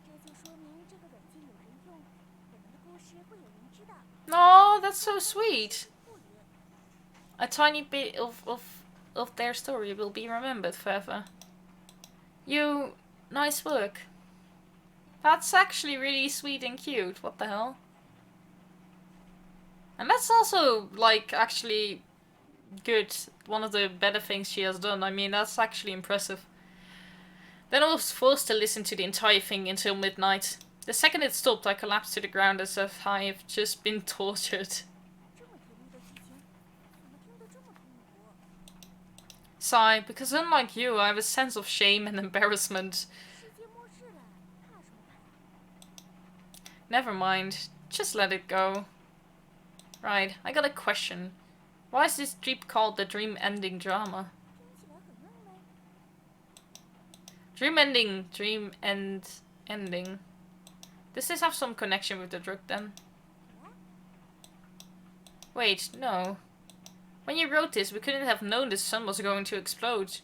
[SPEAKER 2] 这就说明这个软件有人用，我们的故事会有人知道。
[SPEAKER 3] Oh, that's so sweet. A tiny bit of their story will be remembered forever. You... nice work. That's actually really sweet and cute. What the hell? And that's also, like, actually good. One of the better things she has done. I mean, that's actually impressive. Then I was forced to listen to the entire thing until midnight. The second it stopped, I collapsed to the ground as if I've just been tortured.
[SPEAKER 2] 这么甜蜜的剧情，怎么听得这么痛苦？
[SPEAKER 3] Sigh, because unlike you, I have a sense of shame and embarrassment.
[SPEAKER 2] 世界末日了，怕什么怕？
[SPEAKER 3] Never mind, just let it go. Right, I got a question. Why is this trip called the Dream Ending Drama?
[SPEAKER 2] 听起来很浪漫。
[SPEAKER 3] Dream ending. Does this have some connection with the drug then?
[SPEAKER 2] 有啊，
[SPEAKER 3] Wait, no. When you wrote this, we couldn't have known the sun was going to explode.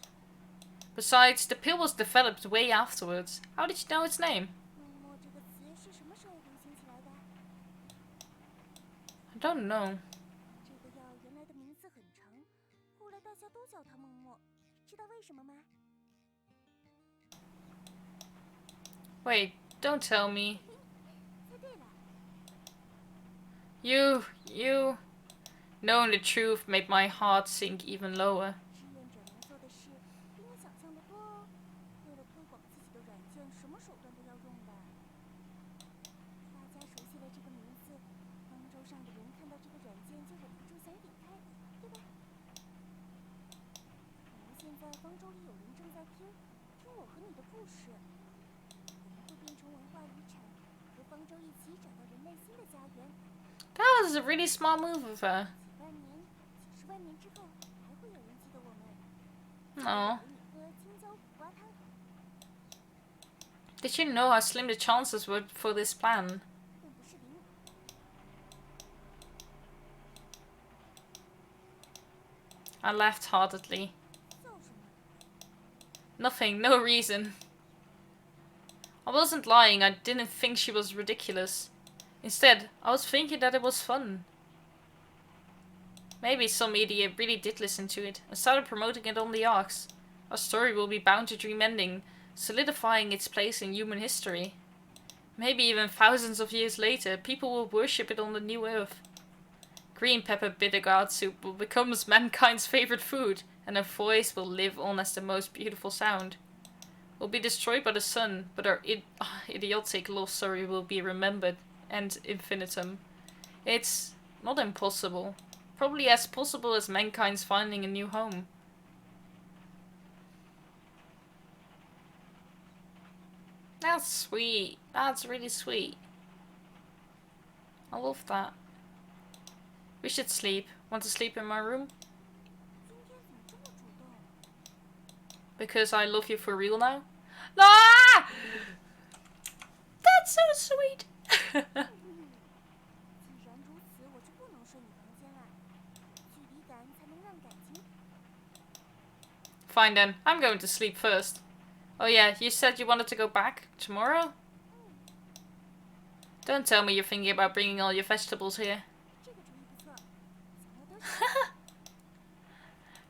[SPEAKER 3] Besides, the pill was developed way afterwards. How did you know its name?
[SPEAKER 2] 梦墨这个词是什么时候流行起来的？
[SPEAKER 3] I don't know.
[SPEAKER 2] 这个药原来的名字很长，后来大家都叫它梦墨，知道为什么吗？
[SPEAKER 3] Wait, don't tell me.
[SPEAKER 2] 猜对了，
[SPEAKER 3] You... Knowing the truth made my heart sink even lower.
[SPEAKER 2] 志愿者能做的事比你想象的多哦。为了推广自己的软件，什么手段都要用的。大家熟悉了这个名字，方舟上的人看到这个软件就忍不住想点开，对吧？可能现在方舟里有人正在听我和你的故事，我们会变成文化遗产，和方舟一起找到人类新的家园。
[SPEAKER 3] That was a really smart move of her.
[SPEAKER 2] 几万年、几十万年之后，还会有人记得我们。
[SPEAKER 3] Aw.
[SPEAKER 2] 给你喝青椒苦瓜汤。
[SPEAKER 3] Did you know how slim the chances were for this plan?
[SPEAKER 2] 并不是零。
[SPEAKER 3] I laughed heartedly.
[SPEAKER 2] 笑什么？
[SPEAKER 3] Nothing, no reason. I wasn't lying, I didn't think she was ridiculous. Instead, I was thinking that it was fun. Maybe some idiot really did listen to it and started promoting it on the arcs. Our story will be bound to dream ending, solidifying its place in human history. Maybe even thousands of years later, people will worship it on the new earth. Green pepper bitter gourd soup will become mankind's favorite food, and her voice will live on as the most beautiful sound. We'll be destroyed by the sun, but our idiotic love story will be remembered and infinitum. It's not impossible. Probably as possible as mankind's finding a new home. That's sweet. That's really sweet. I love that. We should sleep. Want to sleep in my room?
[SPEAKER 2] 今天怎么这么主动？
[SPEAKER 3] Because I love you for real now? Ah! That's so sweet.
[SPEAKER 2] 既然如此，我就不能睡你房间了。距离感才能让感情。
[SPEAKER 3] Fine then. I'm going to sleep first. Oh yeah, you said you wanted to go back tomorrow? Don't tell me you're thinking about bringing all your vegetables here.
[SPEAKER 2] 这个主意不错，想要多少？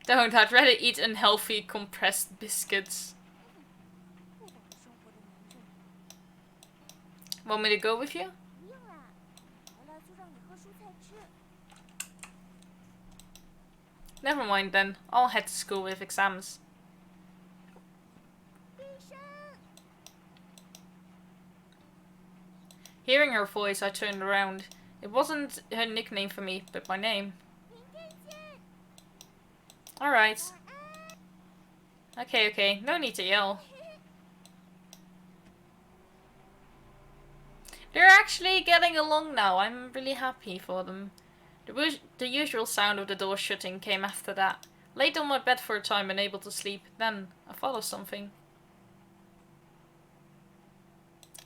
[SPEAKER 3] Don't, I'd rather eat unhealthy compressed biscuits.
[SPEAKER 2] 不懂得生活的男人。
[SPEAKER 3] Want me to go with you?
[SPEAKER 2] 不用啦，来了就让你喝蔬菜汁。
[SPEAKER 3] Never mind then. I'll head to school with exams.
[SPEAKER 2] 医生，
[SPEAKER 3] Hearing her voice, I turned around. It wasn't her nickname for me, but my name.
[SPEAKER 2] 明天见。
[SPEAKER 3] Alright.
[SPEAKER 2] 晚安。
[SPEAKER 3] Okay, no need to yell. They're actually getting along now. I'm really happy for them. The usual sound of the door shutting came after that. Laid on my bed for a time, unable to sleep. Then I thought of something.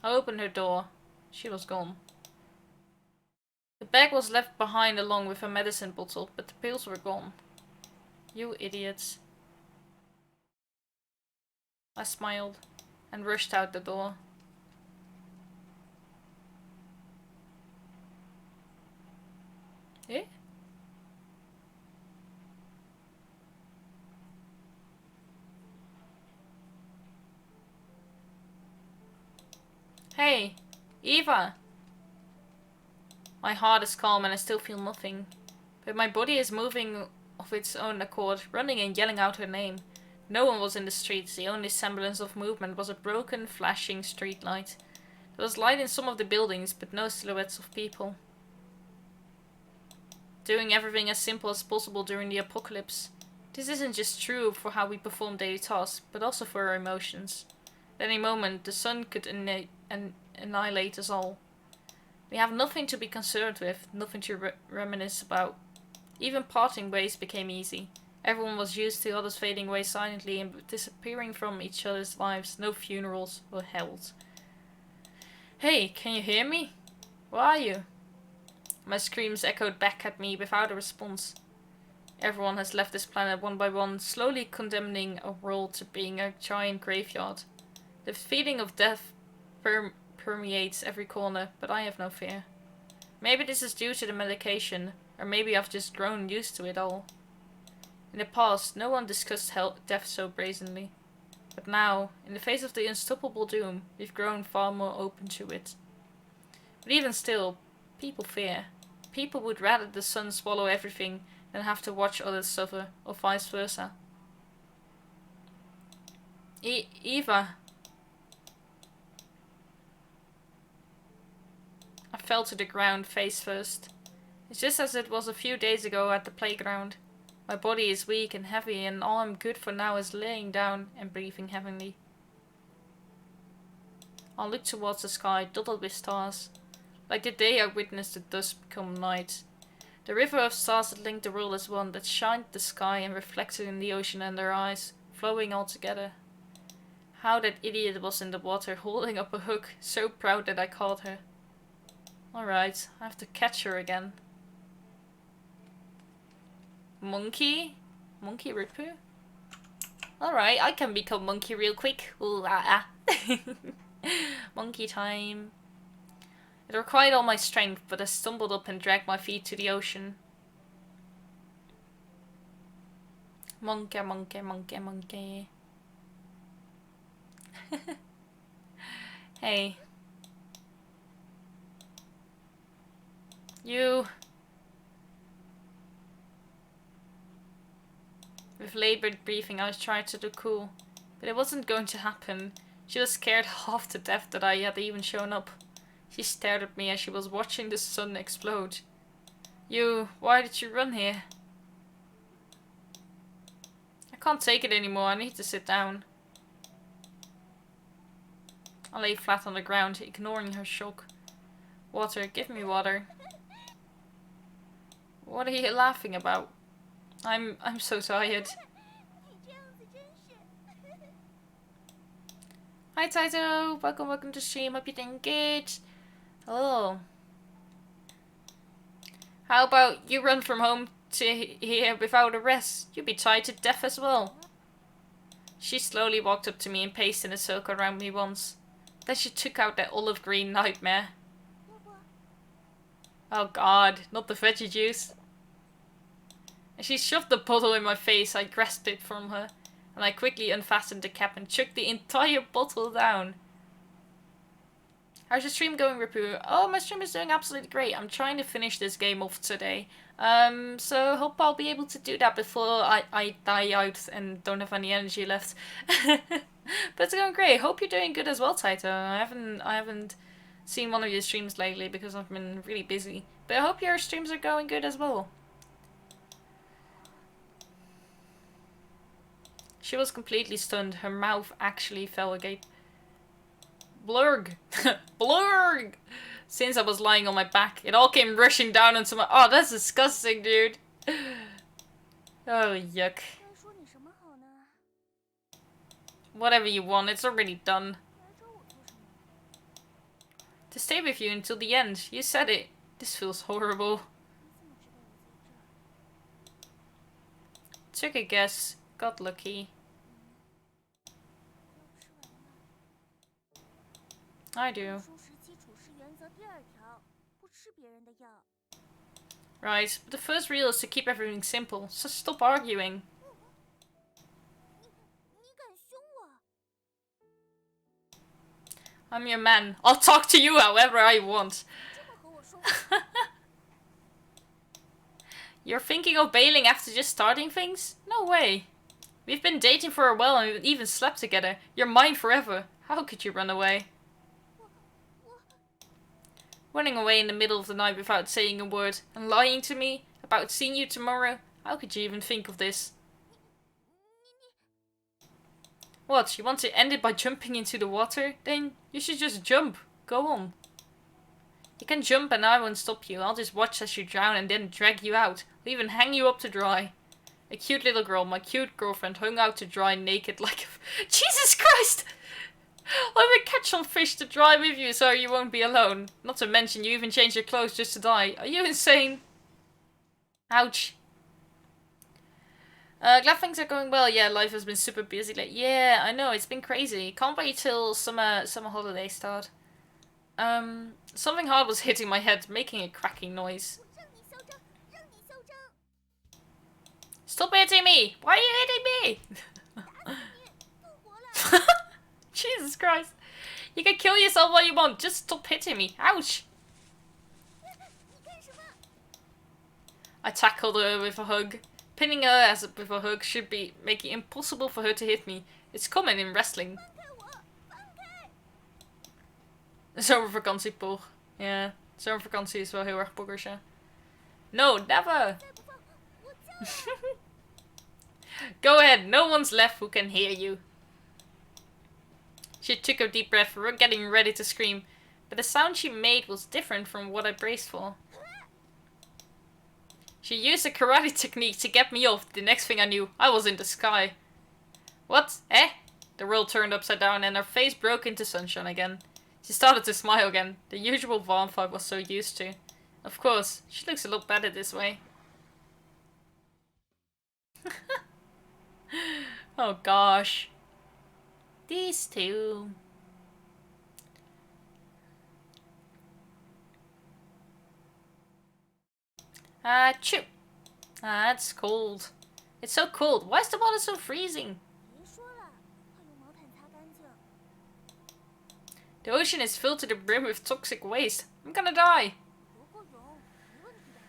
[SPEAKER 3] I opened her door. She was gone. The bag was left behind along with her medicine bottle, but the pills were gone. You idiots. I smiled and rushed out the door. Eh? Hey, Eva! My heart is calm and I still feel nothing. But my body is moving of its own accord, running and yelling out her name. No one was in the streets. The only semblance of movement was a broken, flashing street light. There was light in some of the buildings, but no silhouettes of people. Doing everything as simple as possible during the apocalypse. This isn't just true for how we perform daily tasks, but also for our emotions. At any moment, the sun could annihilate us all. We have nothing to be concerned with, nothing to reminisce about. Even parting ways became easy. Everyone was used to others fading away silently and disappearing from each other's lives. No funerals were held. Hey, can you hear me? Where are you? My screams echoed back at me without a response. Everyone has left this planet one by one, slowly condemning a world to being a giant graveyard. The feeling of death permeates every corner, but I have no fear. Maybe this is due to the medication, or maybe I've just grown used to it all. In the past, no one discussed death so brazenly. But now, in the face of the unstoppable doom, we've grown far more open to it. But even still, people fear. People would rather the sun swallow everything than have to watch others suffer, or vice versa. Eva. I fell to the ground face first. It's just as it was a few days ago at the playground. My body is weak and heavy, and all I'm good for now is laying down and breathing heavily. I looked towards the sky, dotted with stars. Like the day I witnessed the dusk become night. The river of stars that linked the world as one, that shined the sky and reflected in the ocean and their eyes, flowing all together. How that idiot was in the water, holding up a hook, so proud that I caught her. Alright, I have to catch her again. Monkey? Monkey Rippu? Alright, I can become monkey real quick. Ooh, ah, ah. Monkey time. It required all my strength, but I stumbled up and dragged my feet to the ocean. Monkey, monkey, monkey, monkey. Hey. You. With labored breathing, I was trying to look cool, but it wasn't going to happen. She was scared half to death that I had even shown up. She stared at me as she was watching the sun explode. You, why did you run here? I can't take it anymore, I need to sit down. I lay flat on the ground, ignoring her shock. Water, give me water. What are you laughing about? I'm so tired. Hi Taito, welcome to stream, hope you're doing good. Hello. How about you run from home to here without a rest? You'd be tired to death as well. She slowly walked up to me and paced in a circle around me once. Then she took out that olive green nightmare. Oh god, not the veggie juice. As she shoved the bottle in my face, I grasped it from her, and I quickly unfastened the cap and chucked the entire bottle down. How's your stream going, Rippu? Oh, my stream is doing absolutely great. I'm trying to finish this game off today. So hope I'll be able to do that before I die out and don't have any energy left. But it's going great. Hope you're doing good as well, Taito. I haven't seen one of your streams lately because I've been really busy. But I hope your streams are going good as well. She was completely stunned. Her mouth actually fell agape. Blurg! Blurg! Since I was lying on my back, it all came rushing down onto my... Oh, that's disgusting, dude. Oh, yuck.
[SPEAKER 2] 该说你什么好呢？
[SPEAKER 3] Whatever you want, it's already done.
[SPEAKER 2] 来找我做什么？
[SPEAKER 3] To stay with you until the end. You said it. This feels horrible.
[SPEAKER 2] 你怎么知道我在这儿？
[SPEAKER 3] Took a guess. Got lucky.
[SPEAKER 2] 药吃完了。
[SPEAKER 3] I do.
[SPEAKER 2] 素食基础是原则第2条，不吃别人的药。
[SPEAKER 3] Right, but the first rule is to keep everything simple, so stop arguing.
[SPEAKER 2] 你敢凶我？
[SPEAKER 3] I'm your man. I'll talk to you however I want.
[SPEAKER 2] 这么和我说话？
[SPEAKER 3] You're thinking of bailing after just starting things? No way. We've been dating for a while and we've even slept together. You're mine forever. How could you run away?
[SPEAKER 2] 我
[SPEAKER 3] Running away in the middle of the night without saying a word and lying to me about seeing you tomorrow? How could you even think of this? What, you want to end it by jumping into the water? Then you should just jump. Go on. You can jump and I won't stop you. I'll just watch as you drown and then drag you out. I'll even hang you up to dry. A cute little girl, my cute girlfriend, hung out to dry naked like a... Jesus Christ! I will catch some fish to dry with you so you won't be alone. Not to mention you even changed your clothes just to die. Are you insane? Ouch. Glad things are going well. Yeah, life has been super busy lately. Yeah, I know, it's been crazy. Can't wait till summer holidays start. Something hard was hitting my head, making a cracking noise.
[SPEAKER 2] 让你嚣张，让你嚣张！
[SPEAKER 3] Stop hitting me! Why are you hitting me?
[SPEAKER 2] 打死你，复活了！
[SPEAKER 3] Jesus Christ. You can kill yourself all you want, just stop hitting me. Ouch!
[SPEAKER 2] 你干什么？
[SPEAKER 3] I tackled her with a hug. Pinning her with a hug should be make it impossible for her to hit me. It's common in wrestling.
[SPEAKER 2] 放开我！放开！
[SPEAKER 3] Zomervakantie, Pog. Ja, zomervakantie is wel heel erg poggers, ja. No, never!
[SPEAKER 2] 再不放，我叫了！
[SPEAKER 3] Go ahead, no one's left who can hear you. She took a deep breath, getting ready to scream, but the sound she made was different from what I braced for. She used a karate technique to get me off. The next thing I knew, I was in the sky. What? Eh? The world turned upside down and her face broke into sunshine again. She started to smile again, the usual warmth I was so used to. Of course, she looks a lot better this way. Oh gosh. These two. Achoo. That's cold. It's so cold. Why is the water so freezing?
[SPEAKER 2] 别说了，快用毛毯擦干净。
[SPEAKER 3] The ocean is filled to the brim with toxic waste. I'm gonna die.
[SPEAKER 2] 游过泳，没问题的。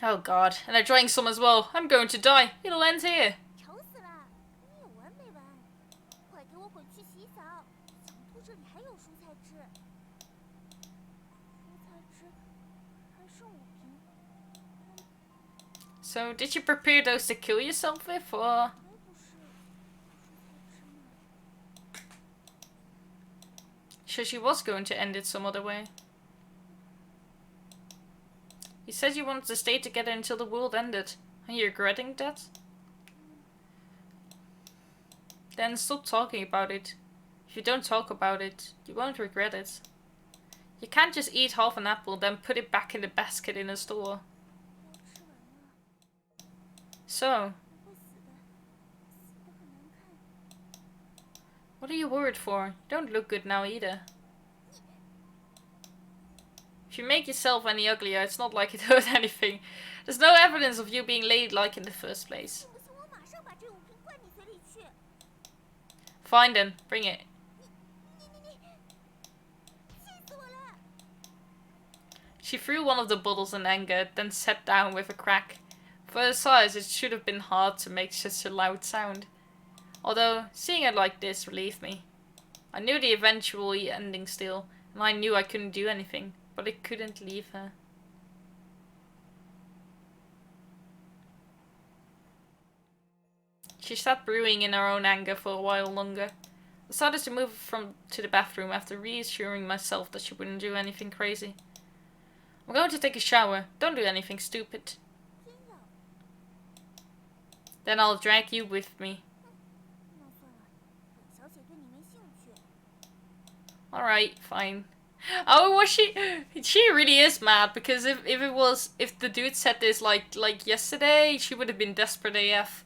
[SPEAKER 3] Oh god, and they're drying some as well. I'm going to die. It'll end here.
[SPEAKER 2] 吵死了！你有完没完？快给我滚去洗澡！想吐这里还有蔬菜汁。蔬菜汁还剩5瓶，
[SPEAKER 3] So, did you prepare those to kill yourself with, or...?
[SPEAKER 2] 还不是蔬菜汁吗？
[SPEAKER 3] So she was going to end it some other way. You said you wanted to stay together until the world ended. Are you regretting that? Then stop talking about it. If you don't talk about it, you won't regret it. You can't just eat half an apple, then put it back in the basket in a store.
[SPEAKER 2] 药吃完了，
[SPEAKER 3] So,
[SPEAKER 2] 我会死的，死的很难看。
[SPEAKER 3] what are you worried for? You don't look good now either. If you make yourself any uglier, it's not like it hurt anything. There's no evidence of you being ladylike in the first place.
[SPEAKER 2] 信不信我马上把这5瓶灌你嘴里去？
[SPEAKER 3] Fine then, bring it.
[SPEAKER 2] 气死我了！
[SPEAKER 3] She threw one of the bottles in anger, then sat down with a crack. For her size, it should have been hard to make such a loud sound. Although, seeing her like this relieved me. I knew the eventual ending still, and I knew I couldn't do anything, but I couldn't leave her. She sat brewing in her own anger for a while longer. Started to move from to the bathroom after reassuring myself that she wouldn't do anything crazy. I'm going to take a shower. Don't do anything stupid. Then I'll drag you with me. Alright, fine. Oh, was she? She really is mad, because if the dude said this like yesterday, she would have been desperate AF.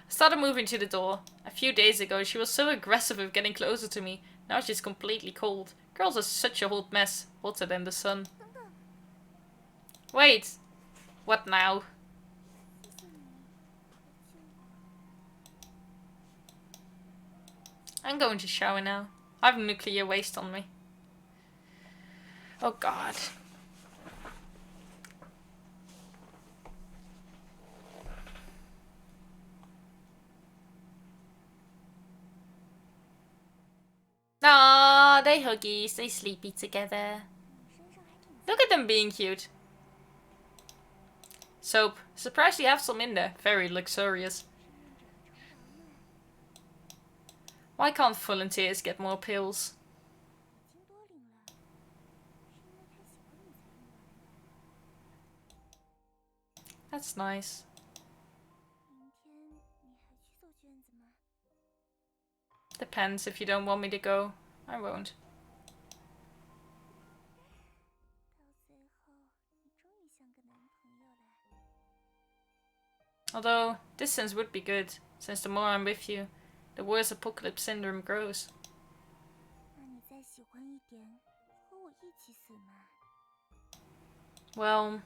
[SPEAKER 3] Started moving to the door. A few days ago, she was so aggressive with getting closer to me. Now she's completely cold. Girls are such a hot mess. Hotter than the sun. Wait. What now? I'm going to shower now. I have nuclear waste on me. Oh god. Ah, they huggies, they sleepy together. Look at them being cute. Soap. Surprised you have some in there. Very luxurious. Why can't volunteers get more pills? That's nice. Depends. If you don't want me to go, I won't. Although, distance would be good, since the more I'm with you, the worse apocalypse syndrome grows. Well,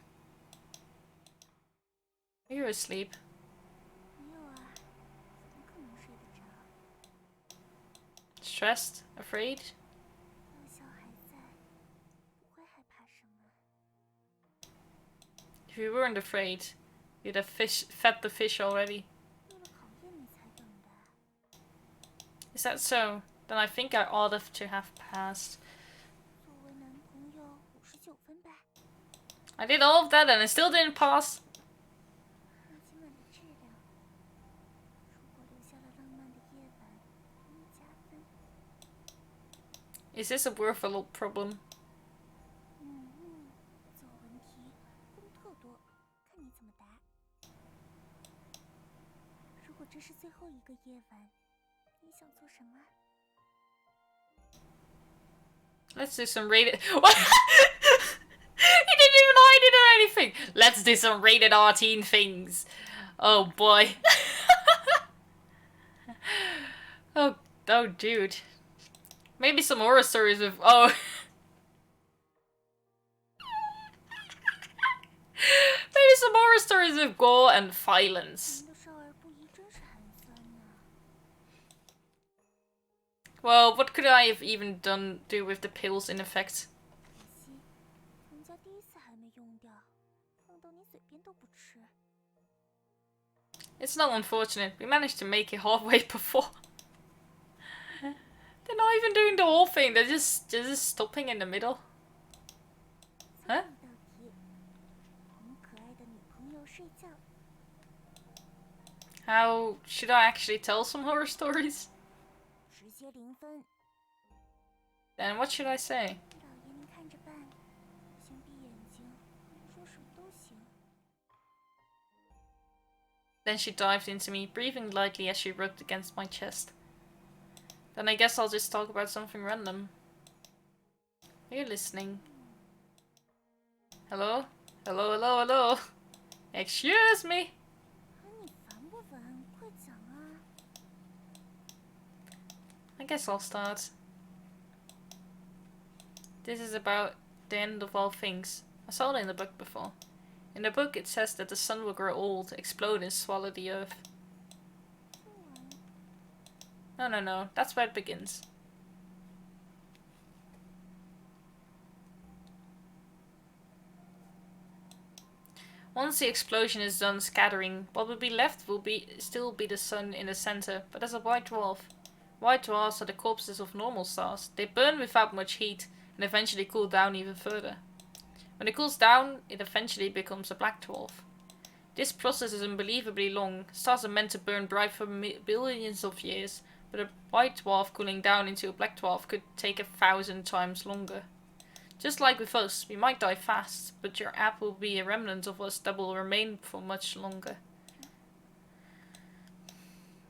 [SPEAKER 3] you're asleep. Stressed? Afraid? If you weren't afraid, you'd have fed the fish already. Is that so? Then I think I ought to have passed. I did all of that and I still didn't pass. Is this a worthwhile problem? Let's do some rated. What? He didn't even hide it or anything. Let's do some rated R-teen things. Oh boy. Oh, dude. Maybe some horror stories with. Oh. Maybe some horror stories with gore and violence. Well, what could I have even do with the pills in effect? It's not unfortunate. We managed to make it halfway before. They're not even doing the whole thing. They're just stopping in the middle. Huh? How should I actually tell some horror stories? Then what should I say? Then she dived into me, breathing lightly as she rubbed against my chest. Then I guess I'll just talk about something random. Are you listening? Hello? Hello, hello, hello? Excuse me? I guess I'll start. This is about the end of all things. I saw it in the book before. In the book it says that the sun will grow old, explode and swallow the earth. No, that's where it begins. Once the explosion is done scattering, what will be left will still be the sun in the center, but as a white dwarf. White dwarfs are the corpses of normal stars. They burn without much heat and eventually cool down even further. When it cools down, it eventually becomes a black dwarf. This process is unbelievably long. Stars are meant to burn bright for billions of years, but a white dwarf cooling down into a black dwarf could take 1,000 times longer. Just like with us, we might die fast, but your app will be a remnant of us that will remain for much longer.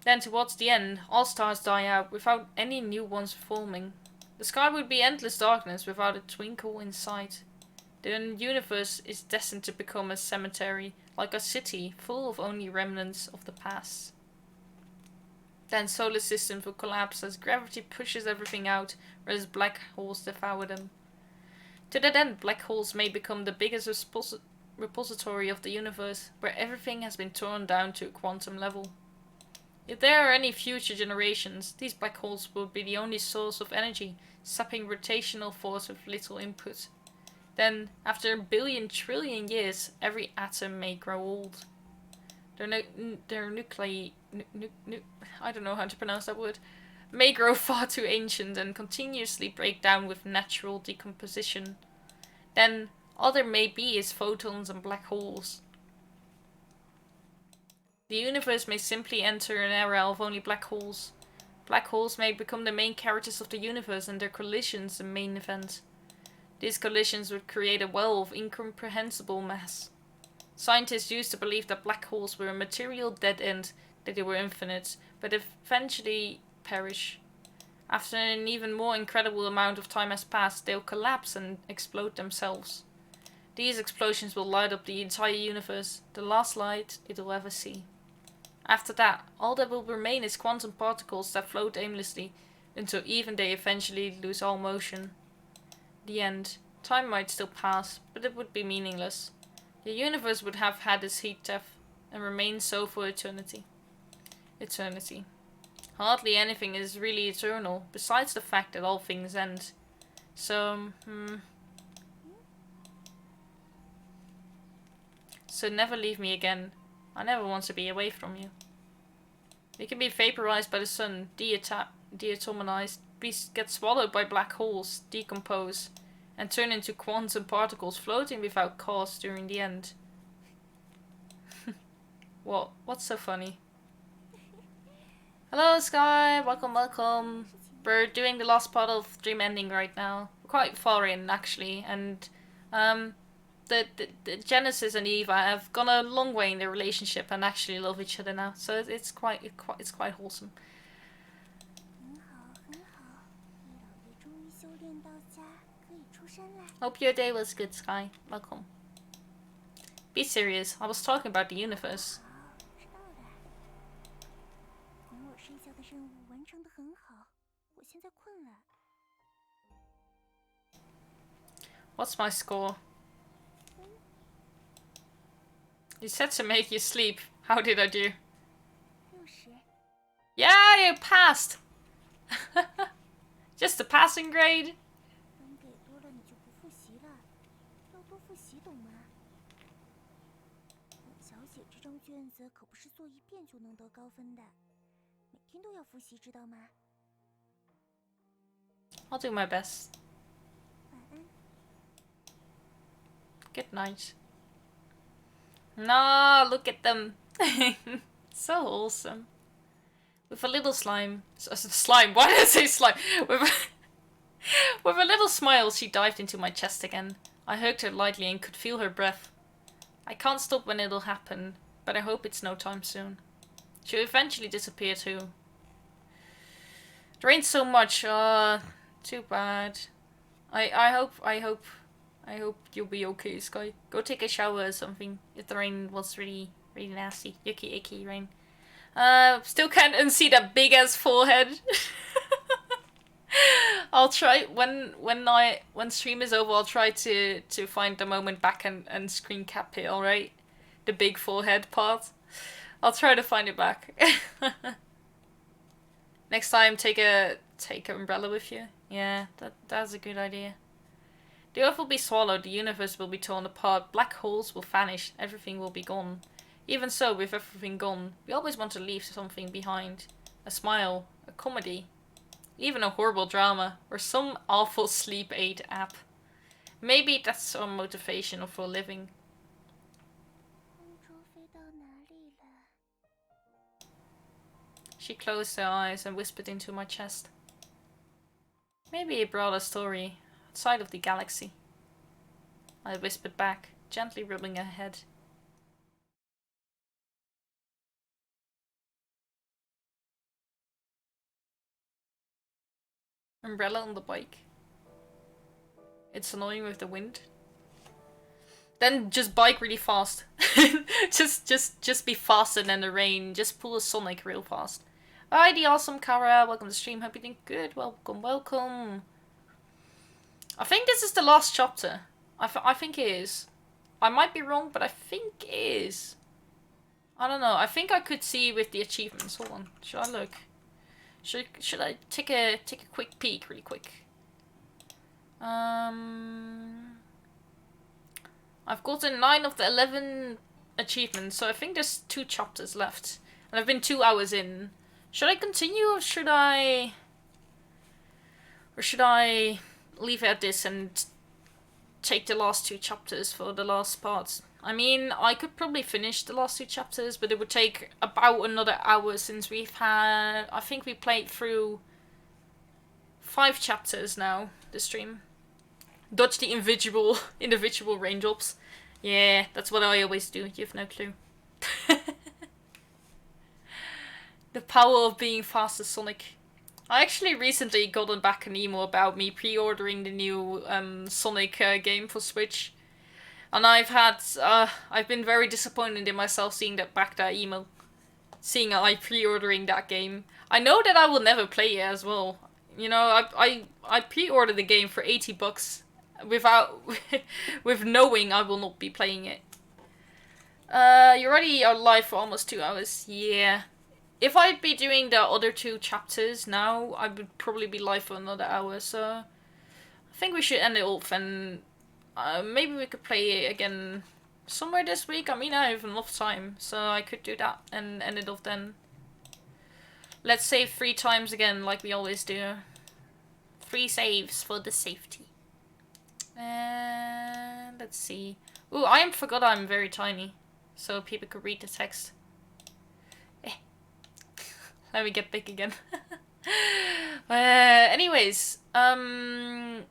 [SPEAKER 3] Then towards the end, all stars die out without any new ones forming. The sky would be endless darkness without a twinkle in sight. The universe is destined to become a cemetery, like a city, full of only remnants of the past. Then solar systems will collapse as gravity pushes everything out, whereas black holes devour them. To that end, black holes may become the biggest repository of the universe, where everything has been torn down to a quantum level. If there are any future generations, these black holes will be the only source of energy, sapping rotational force with little input. Then, after 1 billion years, every atom may grow old. Their nuclei... I don't know how to pronounce that word. May grow far too ancient and continuously break down with natural decomposition. Then, all there may be is photons and black holes. The universe may simply enter an era of only black holes. Black holes may become the main characters of the universe and their collisions the main event. These collisions would create a well of incomprehensible mass. Scientists used to believe that black holes were a material dead end, that they were infinite, but eventually perish. After an even more incredible amount of time has passed, they'll collapse and explode themselves. These explosions will light up the entire universe, the last light it'll ever see. After that, all that will remain is quantum particles that float aimlessly, until even they eventually lose all motion. The end. Time might still pass, but it would be meaningless. The universe would have had its heat death, and remain so for eternity. Eternity. Hardly anything is really eternal, besides the fact that all things end. So never leave me again. I never want to be away from you. We can be vaporized by the sun, deatomized, get swallowed by black holes, decompose, and turn into quantum particles floating without cause during the end. What? What's so funny? Hello Sky, welcome. We're doing the last part of Dream Ending right now. We're quite far in actually, and the Genesis and Eva have gone a long way in their relationship and actually love each other now. So it's quite wholesome. Hope your day was good, Sky. Welcome. Be serious. I was talking about the universe. What's my score? You said to make you sleep. How did I do? Yeah, you passed! Just a passing grade. I'll do my best. Good night. No, look at them. So wholesome. With a little slime. Slime? Why did I say slime? With a little smile, she dived into my chest again. I hugged her lightly and could feel her breath. I can't stop when it'll happen, but I hope it's no time soon. She'll eventually disappear too. It rained so much. Too bad. I hope you'll be okay, Sky. Go take a shower or something. If the rain was really nasty. Yucky, icky rain. Still can't unsee that big ass forehead. I'll try when stream is over. I'll try to find the moment back and screen cap it. All right, the big forehead part. I'll try to find it back. Next time, take an umbrella with you. Yeah, that's a good idea. The earth will be swallowed, the universe will be torn apart, black holes will vanish, everything will be gone. Even so, with everything gone, we always want to leave something behind. A smile, a comedy, even a horrible drama, or some awful sleep aid app. Maybe that's our motivation for living. She closed her eyes and whispered into my chest. Maybe it brought a story outside of the galaxy. I whispered back, gently rubbing her head. Umbrella on the bike. It's annoying with the wind. Then just bike really fast. just be faster than the rain. Just pull a Sonic real fast. Hi, the awesome Kara. Welcome to the stream. Hope you're doing good. Welcome, welcome. I think this is the last chapter. I think it is. I might be wrong, but I think it is. I don't know. I think I could see with the achievements. Hold on. Should I look? Should I take a quick peek really quick? I've gotten 9 of the 11 achievements, so I think there's 2 chapters left. And I've been 2 hours in. Should I continue or should I leave it at this and take the last 2 chapters for the last part? I mean, I could probably finish the last 2 chapters, but it would take about another hour since we've had... I think we played through 5 chapters now, this stream. Dodge the individual raindrops. Yeah, that's what I always do. You have no clue. The power of being fast as Sonic. I actually recently gotten back an email about me pre-ordering the new Sonic game for Switch. And I've been very disappointed in myself seeing that email. Seeing I pre-ordering that game. I know that I will never play it as well. You know, I pre-ordered the game for $80 without with knowing I will not be playing it. You already are live for almost 2 hours. Yeah. If I'd be doing the other 2 chapters now, I would probably be live for another hour, so I think we should end it off and maybe we could play it again somewhere this week. I mean, I have enough time, so I could do that and end it off then. Let's save 3 times again, like we always do. 3 saves for the safety. And let's see. Ooh, I forgot I'm very tiny, so people could read the text. Let me get big again. Anyways, as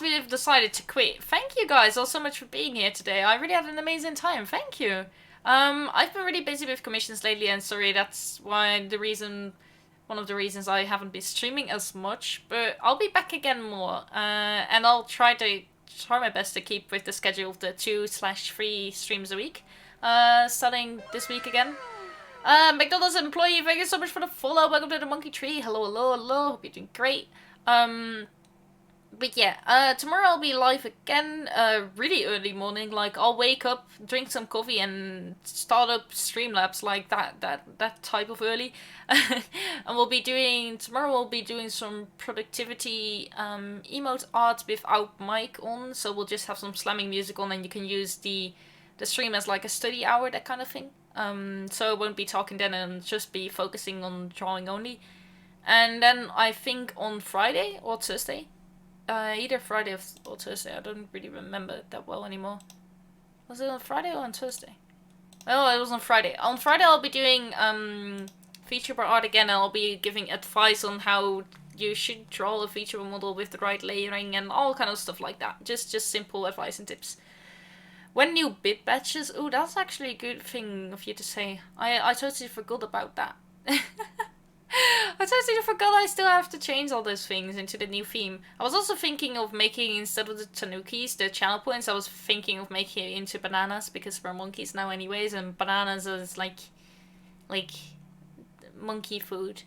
[SPEAKER 3] we've decided to quit, thank you guys all so much for being here today. I really had an amazing time. Thank you. I've been really busy with commissions lately, and sorry, that's one of the reasons I haven't been streaming as much. But I'll be back again more, and I'll try my best to keep with the schedule of the 2/3 streams a week, starting this week again. McDonald's employee, thank you so much for the follow. Welcome to the monkey tree. Hello, hello, hello. Hope you're doing great. But yeah, tomorrow I'll be live again, really early morning. Like, I'll wake up, drink some coffee, and start up Streamlabs, like that type of early. And tomorrow we'll be doing some productivity emote art without mic on, so we'll just have some slamming music on, and you can use the stream as like a study hour, that kind of thing. So I won't be talking then and just be focusing on drawing only. And then I think on Friday or Thursday, either Friday or Thursday, I don't really remember that well anymore. Was it on Friday or on Thursday? Oh, it was on Friday. On Friday I'll be doing VTuber art again, and I'll be giving advice on how you should draw a VTuber model with the right layering and all kind of stuff like that. Just simple advice and tips. When new bit batches... Oh, that's actually a good thing of you to say. I totally forgot about that. I totally forgot I still have to change all those things into the new theme. I was also thinking of making, instead of the tanukis, the channel points, I was thinking of making it into bananas, because we're monkeys now anyways, and bananas is like monkey food.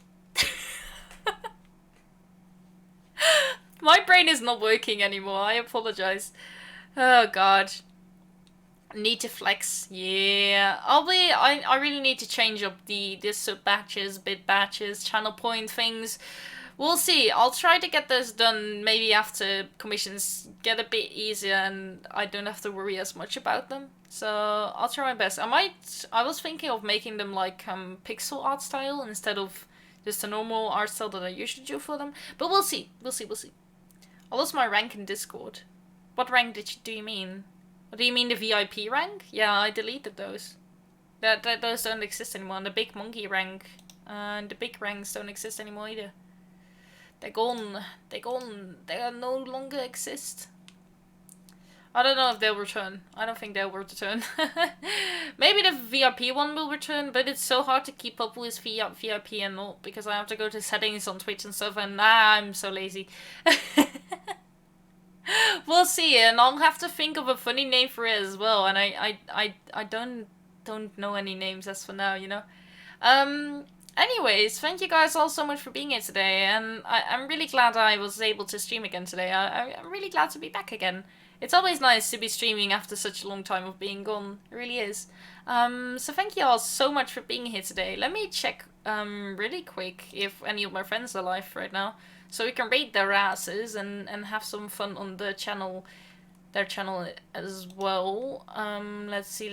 [SPEAKER 3] My brain is not working anymore, I apologize. Oh god. Need to flex, yeah. I really need to change up the sub batches, bit batches, channel point things. We'll see. I'll try to get this done maybe after commissions get a bit easier and I don't have to worry as much about them. So I'll try my best. I was thinking of making them like pixel art style instead of just a normal art style that I usually do for them. But we'll see. We'll see. I lost my rank in Discord. What rank do you mean? Do you mean the VIP rank? Yeah, I deleted those. Those don't exist anymore. And the big monkey rank And the big ranks don't exist anymore either. They're gone. They're gone. They no longer exist. I don't know if they'll return. I don't think they'll return. Maybe the VIP one will return, but it's so hard to keep up with VIP and all because I have to go to settings on Twitch and stuff, and I'm so lazy. We'll see, and I'll have to think of a funny name for it as well. And I don't know any names as for now, you know. Anyways, thank you guys all so much for being here today, and I'm really glad I was able to stream again today. I'm really glad to be back again. It's always nice to be streaming after such a long time of being gone. It really is. So thank you all so much for being here today. Let me check really quick if any of my friends are live right now, so we can raid their asses and have some fun on the channel, their channel as well. Let's see.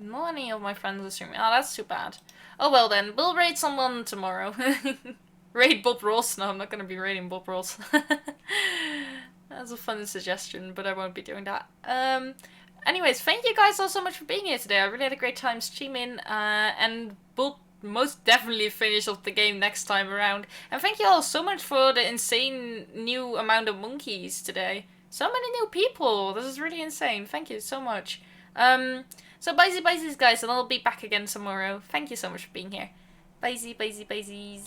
[SPEAKER 3] Not any of my friends are streaming. Oh, that's too bad. Oh well then, we'll raid someone tomorrow. Raid Bob Ross? No, I'm not gonna be raiding Bob Ross. That's a fun suggestion, but I won't be doing that. Anyways, thank you guys all so much for being here today. I really had a great time streaming, and we'll most definitely finish off the game next time around. And thank you all so much for the insane new amount of monkeys today. So many new people. This is really insane. Thank you so much. So bye-sies guys, and I'll be back again tomorrow. Thank you so much for being here. Bye-sies.